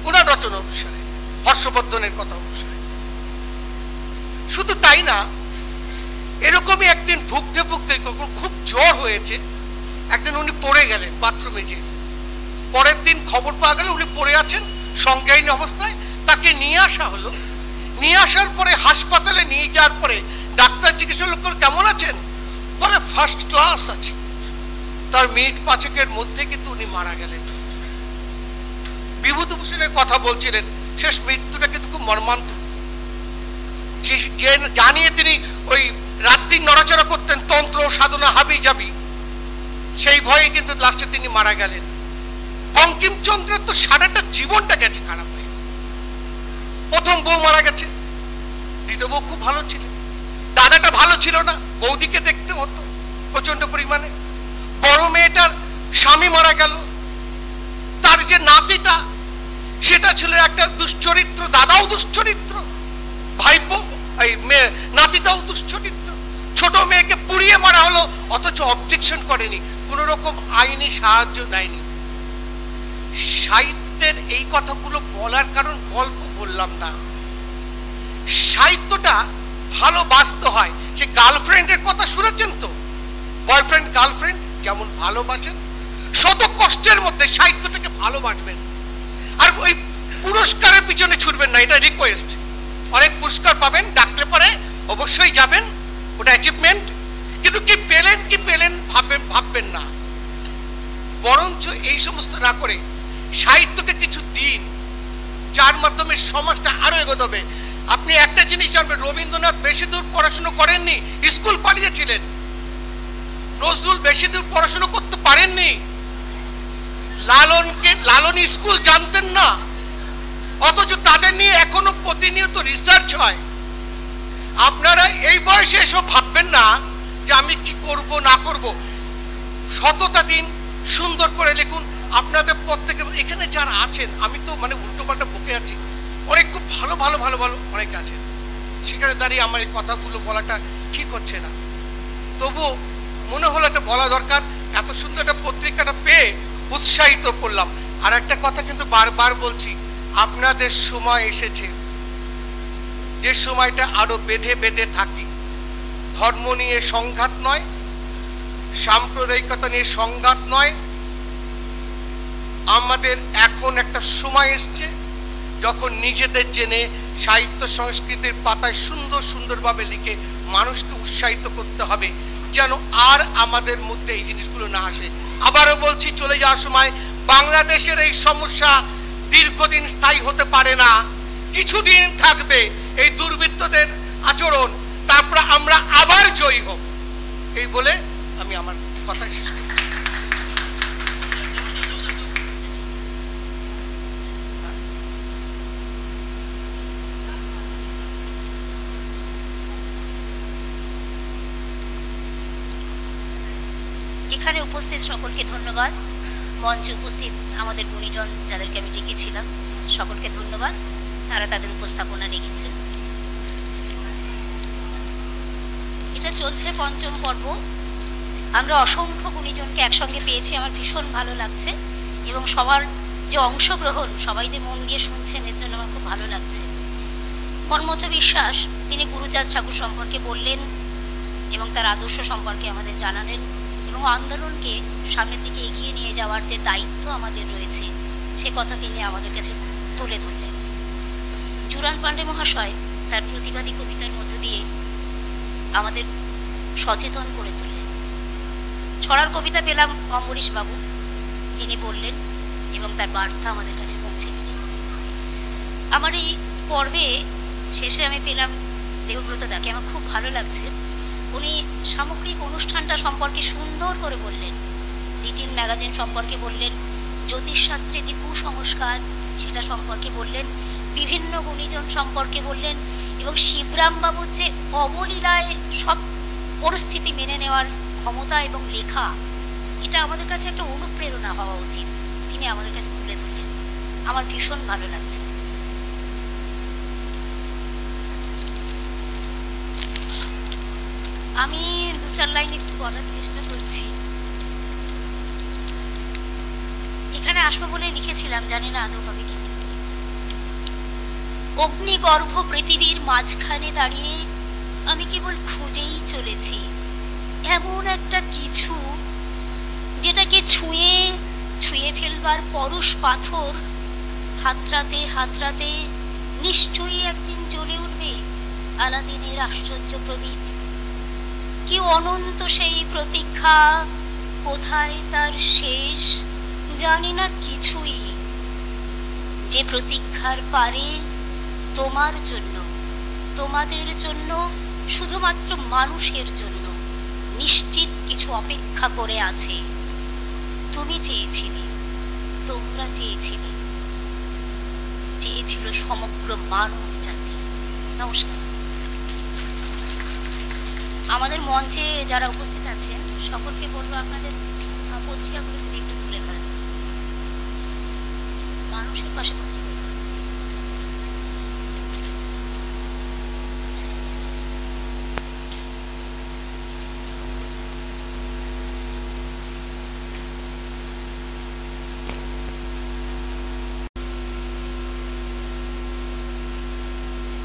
ওনার রচনা অনুসারে, হর্ষবর্ধনের কথা অনুসারে। শুধু তাই না, এরকমই একদিন ভুগতে ভুগতে কখন খুব জ্বর হয়েছে, একদিন উনি পড়ে গেলেন বাথরুমে যে। পরের দিন খবর পাওয়া গেল উনি পড়ে আছেন সংজ্ঞাহীন অবস্থায়। তাকে নিয়ে আসা হলো। নিয়ে আসার পরে হাসপাতালে নিয়ে যাওয়ার পরে ডাক্তার জিজ্ঞেস করল কেমন আছেন? বলে ফার্স্ট ক্লাস আছে। তার মিনিট পাঁচেকের মধ্যে কিন্তু উনি মারা গেলেন। বিভূতিভূষণের কথা বলছিলেন, শেষ মৃত্যুটা কিন্তু খুব মর্মান্তিক। জানিয়ে তিনি ওই রাত্রি নড়াচড়া করতেন, তন্ত্র সাধনা হাবি যাবি, সেই ভয়ে কিন্তু লাস্টে তিনি মারা গেলেন। বঙ্কিমচন্দ্রের তো সারাটা জীবনটা গেছে খারাপ হয়ে। প্রথম বউ মারা গেছে, দ্বিতীয় বউ খুব ভালো ছিল, দাদাটা ভালো ছিল না, বৌদিকে দেখতে হতো প্রচন্ড পরিমাণে। বড় মেয়েটার স্বামী মারা গেল, তার যে নাতিটা সেটা ছিল একটা দুশ্চরিত্র, দাদাও দুশ্চরিত্র, ভাইপো এই মেয়ে নাতিটাও দুশ্চরিত্র। ছোট মেয়েকে পুড়িয়ে মারা হলো, অথচ অবজেকশন করেনি, কোন রকম আইনি সাহায্য নেয়নি। সাহিত্যের এই কথাগুলো বলার কারণ গল্প বললাম না, সাহিত্যটা ভালোবাসতে হয়। সে গার্লফ্রেন্ডের কথা শুনেছেন তো, বয়ফ্রেন্ড গার্লফ্রেন্ড যেমন ভালোবাসেন, শত কষ্টের মধ্যে সাহিত্যটাকে ভালোবাসবেন। আর ওই পুরস্কারের পিছনে ছুটবেন না, এটা রিকোয়েস্ট। অনেক পুরস্কার পাবেন, ডাকলে পরে অবশ্যই যাবেন, ওটা অ্যাচিভমেন্ট। কিন্তু কি পেলেন ভাববেন না, বরঞ্চ এই সমস্ত না করে সাহিত্যকে কিছু দিন, যার মাধ্যমে সমাজটা আরো এগোতে হবে। আপনি একটা জিনিস জানবেন, রবীন্দ্রনাথ বেশি দূর পড়াশোনা করেননি, স্কুল পালিয়েছিলেন। নজরুল বেশি দূর পড়াশোনা করতে পারেননি, লালন স্কুল জানতেন না, অথচ তাদের নিয়ে এখনো প্রতিনিয়ত রিসার্চ হয়। আপনারা এই বয়সে এসব ভাববেন না যে আমি কি করব না করব। শতটা দিন সুন্দর করে লিখুন। আপনাদের প্রত্যেকে এখানে যারা আছেন, আমি তো মানে উল্টো পাল্টা বকে আছি, অনেক খুব ভালো ভালো ভালো ভালো অনেক আছেন, সেখানে দাঁড়িয়ে আমার এই কথাগুলো বলাটা ঠিক হচ্ছে না। তবু মনে হলো এটা বলা দরকার, এত সুন্দর একটা পত্রিকাটা পেয়ে উৎসাহিত করলাম। আর একটা কথা কিন্তু বারবার বলছি, আপনাদের সময় এসেছে, যে সময়টা আরো বেঁধে বেঁধে থাকি। ধর্ম নিয়ে সংঘাত নয়, সাম্প্রদায়িকতা নিয়ে সংঘাত নয়, আমাদের এখন একটা সময় এসছে যখন নিজেদের জেনে সাহিত্য সংস্কৃতির পাতায় সুন্দর সুন্দরভাবে লিখে মানুষকে উৎসাহিত করতে হবে, যেন আর আমাদের মধ্যে এই জিনিসগুলো না আসে। আবারও বলছি, চলে যাওয়ার সময় বাংলাদেশের এই সমস্যা দীর্ঘদিন স্থায়ী হতে পারে না, কিছুদিন থাকবে এই দুর্বৃত্তদের আচরণ, তারপর আমরা আবার জয়ী হব। এই বলে আমি আমার কথা শেষ করি। এখানে উপস্থিত সকলকে ধন্যবাদ। মঞ্চে উপস্থিত আমাদের গুণীজন যাদেরকে আমি ডেকেছিলাম সকলকে ধন্যবাদ, তারা তাদের উপস্থাপনা রেখেছেন। এটা চলছে পঞ্চম পর্ব। আমরা অসংখ্য গুণীজনকে একসঙ্গে পেয়েছি, আমার ভীষণ ভালো লাগছে, এবং সবার যে অংশগ্রহণ, সবাই যে মন দিয়ে শুনছেন, এর জন্য আমার খুব ভালো লাগছে। কর্মঠ বিশ্বাস তিনি গুরুচাঁদ ঠাকুর সম্পর্কে বললেন এবং তার আদর্শ সম্পর্কে আমাদের জানালেন, এবং আন্দোলনকে সামনের দিকে এগিয়ে নিয়ে যাওয়ার যে দায়িত্ব আমাদের রয়েছে সে কথা তিনি আমাদের কাছে তুলে ধরলেন। জুরান পান্ডে মহাশয় তার প্রতিবাদী কবিতার মধ্য দিয়ে আমাদের সচেতন করে তুললেন। ছড়ার কবিতা পেলাম অম্বরীশ বাবু, তিনি বললেন এবং তার বার্তা আমাদের কাছে পৌঁছে দিলেন। আমার এই পর্বে শেষে আমি পেলাম দেবব্রত দাকে, আমার খুব ভালো লাগছে। উনি সামগ্রিক অনুষ্ঠানটা সম্পর্কে সুন্দর করে বললেন, লিটিল ম্যাগাজিন সম্পর্কে বললেন, জ্যোতিষশাস্ত্রের যে কুসংস্কার সেটা সম্পর্কে বললেন, বিভিন্ন গুণীজন সম্পর্কে বললেন, এবং শিবরামবাবুর যে অবলীলায় সব পরিস্থিতি মেনে নেওয়ার ক্ষমতা এবং লেখা, এটা আমাদের কাছে একটা অনুপ্রেরণা হওয়া উচিত, তিনি আমাদের কাছে তুলে ধরলেন। আমার ভীষণ ভালো লাগছে। আমি দু চার লাইন একটু বলার চেষ্টা করছি। এখানে আসবো বলে লিখেছিলাম, জানি না আদৌ হবে কি। অগ্নিগর্ভ পৃথিবীর মাঝখানে দাঁড়িয়ে আমি কেবল খুঁজেই চলেছি এমন একটা কিছু যেটাকে ছুঁয়ে ছুঁয়ে ফেলবার পরশ পাথর হাতড়াতে হাতড়াতে নিশ্চয়ই একদিন জ্বলে উঠবে আলাদিনের আশ্চর্য প্রদীপ। কি অনন্ত সেই প্রতীক্ষা, কোথায় তার শেষ জানি না কিছুই। যে প্রতীক্ষার পারে তোমার জন্য, তোমাদের জন্য, শুধুমাত্র মানুষের জন্য নিশ্চিত কিছু অপেক্ষা করে আছে। তুমি চেয়েছিলে, তোমরা চেয়েছিলে, চেয়েছিল সমগ্র মানব জাতি। নমস্কার। আমাদের মঞ্চে যারা উপস্থিত আছেন সকলকে বলবো আপনাদের পত্রিকাগুলো যদি একটু তুলে ধরেন, মানুষের পাশে পত্রিকা।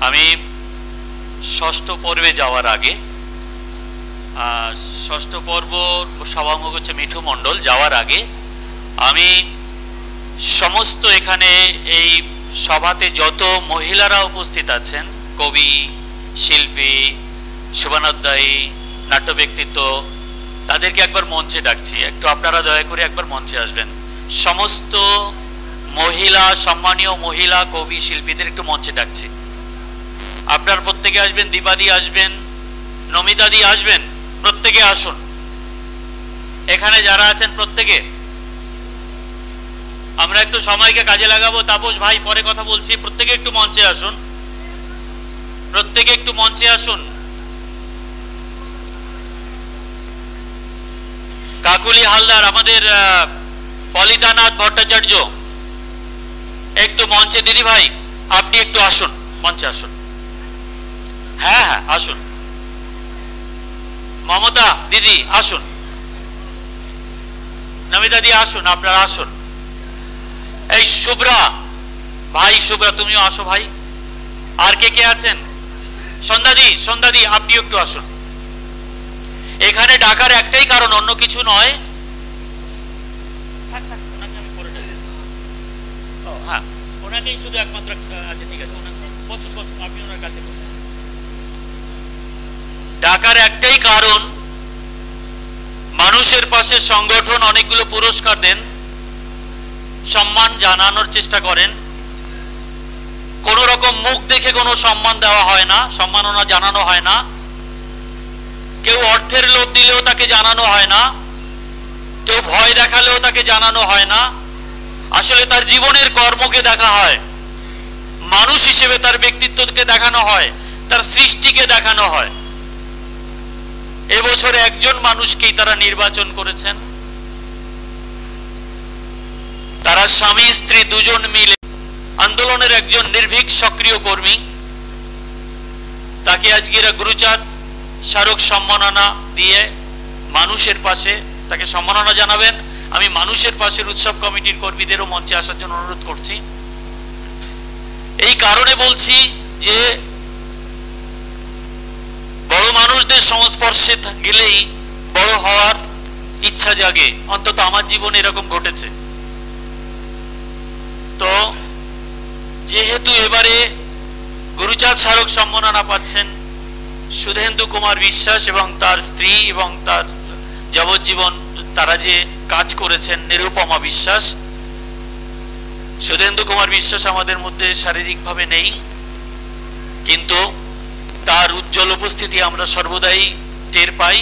আমি ষষ্ঠ পর্বে যাওয়ার আগে, ষষ্ঠ পর্ব সভামুখ হচ্ছে মিঠু মণ্ডল, যাওয়ার আগে আমি সমস্ত এখানে এই সভাতে যত মহিলারা উপস্থিত আছেন, কবি, শিল্পী, শুভানোধ্যায়ী, নাট্য ব্যক্তিত্ব, তাদেরকে একবার মঞ্চে ডাকছি। একটু আপনারা দয়া করে একবার মঞ্চে আসবেন। সমস্ত মহিলা, সম্মানীয় মহিলা কবি শিল্পীদের একটু মঞ্চে ডাকছি। আপনার প্রত্যেকে আসবেন, দীপাদি আসবেন, নমিতাদি আসবেন, প্রত্যেকে আসুন। এখানে যারা আছেন প্রত্যেকে, আমরা একটু সময়কে কাজে লাগাবো। তাপস ভাই পরে কথা বলছি, প্রত্যেকে একটু মঞ্চে আসুন, প্রত্যেকে একটু মঞ্চে আসুন। কাকুলি হালদার, আমাদের পলিতানাথ ভট্টাচার্য একটু মঞ্চে। দিদি ভাই আপনি একটু আসুন, মঞ্চে আসুন। হ্যাঁ হ্যাঁ আসুন। মমতা দিদি আসুন। নমিতা দি আসুন, আপনারা আসুন। এই শুভ্রা ভাই, শুভ্রা তুমিও আসো ভাই। আর কে কে আছেন? সন্ধ্যাদি আপনিও একটু আসুন। এখানে ডাকার একটাই কারণ, অন্য কিছু নয়। হ্যাঁ, ওনাকেই শুধু একমাত্র। আচ্ছা ঠিক আছে, আপনি ওনার কাছে বসুন। ডাকার একটাই কারণ, মানুষের পাশে সংগঠন অনেকগুলো পুরস্কার দেন, সম্মান জানানোর চেষ্টা করেন। কোন রকম মুখ দেখে কোনো সম্মান দেওয়া হয় না, সম্মাননা জানানো হয় না। কেউ অর্থের লোভ দিলেও তাকে জানানো হয় না, কেউ ভয় দেখালেও তাকে জানানো হয় না। আসলে তার জীবনের কর্মকে দেখা হয়, মানুষ হিসেবে তার ব্যক্তিত্বকে দেখানো হয়, তার সৃষ্টিকে দেখানো হয়। এবছর একজন মানুষকেই তারা নির্বাচন করেছেন। তারা স্বামী স্ত্রী দুজন মিলে আন্দোলনের একজন নির্ভীক সক্রিয় কর্মী। তাকে আজকে এরা গুরুচাঁদ স্মারক সম্মাননা দিয়ে মানুষের পাশে তাকে সম্মাননা জানাবেন। আমি মানুষের পাশের উৎসব কমিটির কর্মীদেরও মঞ্চে আসার জন্য অনুরোধ করছি। এই কারণে বলছি যে বড় মানুষদের সংস্পর্শে গেলেই বড় হওয়ার ইচ্ছা জাগে, অন্তত আমার জীবনে এরকম ঘটেছে। তো যেহেতু এবারে গুরুচাঁদ স্মারক সম্মাননা পাচ্ছেন সুধেন্দু কুমার বিশ্বাস এবং তার স্ত্রী এবং তার যাবজ্জীবন তারা যে কাজ করেছেন, নিরুপমা বিশ্বাস। সুধেন্দু কুমার বিশ্বাস আমাদের মধ্যে শারীরিকভাবে নেই, কিন্তু তার উজ্জ্বল উপস্থিতি আমরা সর্বদাই টের পাই।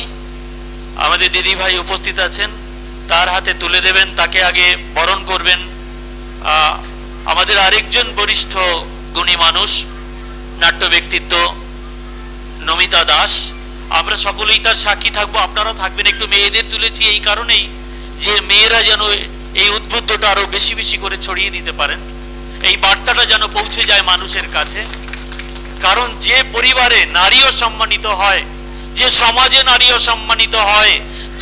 আমাদের দিদি ভাই উপস্থিত আছেন, তার হাতে তুলে দেবেন, তাকে আগে বরণ করবেন। আমাদের আরেকজন বরিষ্ঠ গুণী মানুষ, নাট্য ব্যক্তিত্ব নমিতা দাস, আমরা সকলেই তার সাক্ষী থাকবো, আপনারা থাকবেন। একটু মেয়েদের তুলেছি এই কারণেই যে মেয়েরা যেন এই উদ্বুদ্ধটা আরো বেশি বেশি করে ছড়িয়ে দিতে পারেন, এই বার্তাটা যেন পৌঁছে যায় মানুষের কাছে। কারণ যে পরিবারে নারীও সম্মানিত হয়, যে সমাজে নারীও সম্মানিত হয়,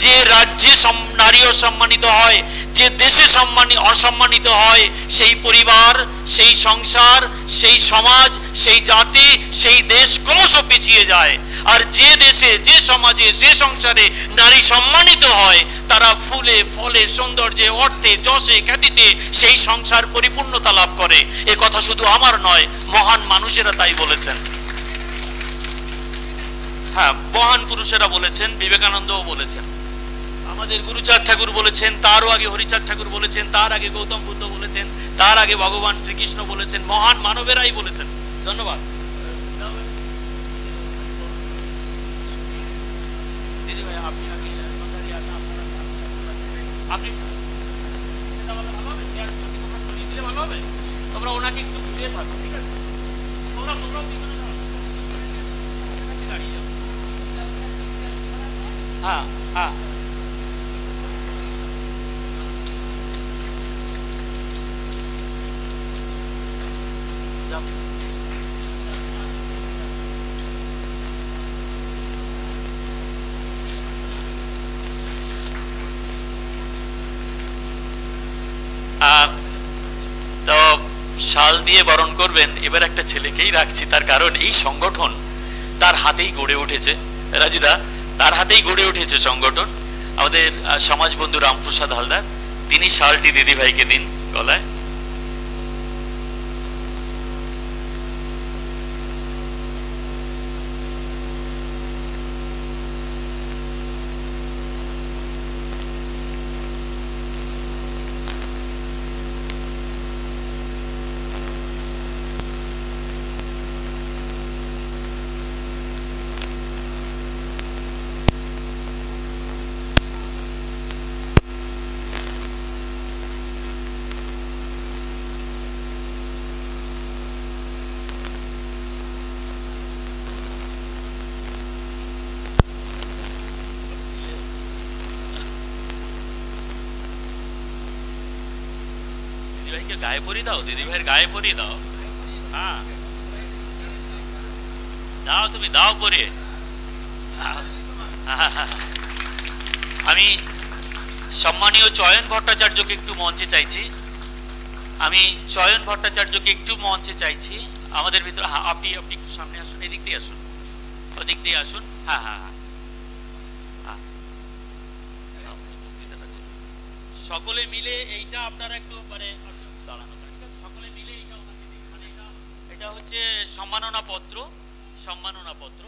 যে রাজ্যে নারীও সম্মানিত হয়, যে দেশে অসম্মানিত হয়, সেই পরিবার, সেই সংসার, সেই সমাজ, সেই জাতি, সেই দেশ ক্রমশ পিছিয়ে যায়। আর যে দেশে, যে সমাজে, যে সংসারে নারী সম্মানিত হয়, তারা ফুলে ফলে সৌন্দর্যে, অর্থে, যশে, খ্যাতিতে সেই সংসার পরিপূর্ণতা লাভ করে। এ কথা শুধু আমার নয়, মহান মানুষেরা তাই বলেছেন। হ্যাঁ, মহান পুরুষেরা বলেছেন, বিবেকানন্দও বলেছেন, আমাদের গুরুচাঁদ ঠাকুর বলেছেন, তারও আগে হরিচাঁদ ঠাকুর বলেছেন, তার আগে গৌতম বুদ্ধ বলেছেন, তার আগে ভগবান শ্রীকৃষ্ণ বলেছেন, মহান মানবেরাই বলেছেন। ধন্যবাদ। দিদি ভাই আপনি আগে আপনি ভালো হবে, তোমরা ওনাকে একটু ঘুরিয়ে থাকো, ঠিক আছে? তোমরা দাঁড়িয়ে যাও। হ্যাঁ হ্যাঁ, তো শাল দিয়ে বরণ করবেন। এবার একটা ছেলেকেই রাখছি, তার কারণ এই সংগঠন তার হাতেই গড়ে উঠেছে। রাজুদা, তার হাতেই গড়ে উঠেছে সংগঠন। আমাদের সমাজ বন্ধু রামপ্রসাদ হালদার, তিনি শালটি দিদি ভাইকে দিন গলায়। গায়ে পরিয়ে দাও, দিদি ভাইয়ের গায়ে পরিয়ে দাও। হ্যাঁ দাও, তুমি দাও পরিয়ে। আমি সম্মানীয় চয়ন ভট্টাচার্যকে একটু মঞ্চে চাইছি, আমি চয়ন ভট্টাচার্যকে একটু মঞ্চে চাইছি আমাদের ভিতরে। হ্যাঁ, আপনি একটু সামনে আসুন, এদিক দিয়ে আসুন, ওদিক দিয়ে আসুন। হ্যাঁ হ্যাঁ হ্যাঁ, সকলে মিলে এইটা আপনারা একটু মানে দাঁড়ানো, সকলে মিলে এইটা ওনাকে দিন। মানে এটা হচ্ছে সম্মাননা পত্র, সম্মাননা পত্র।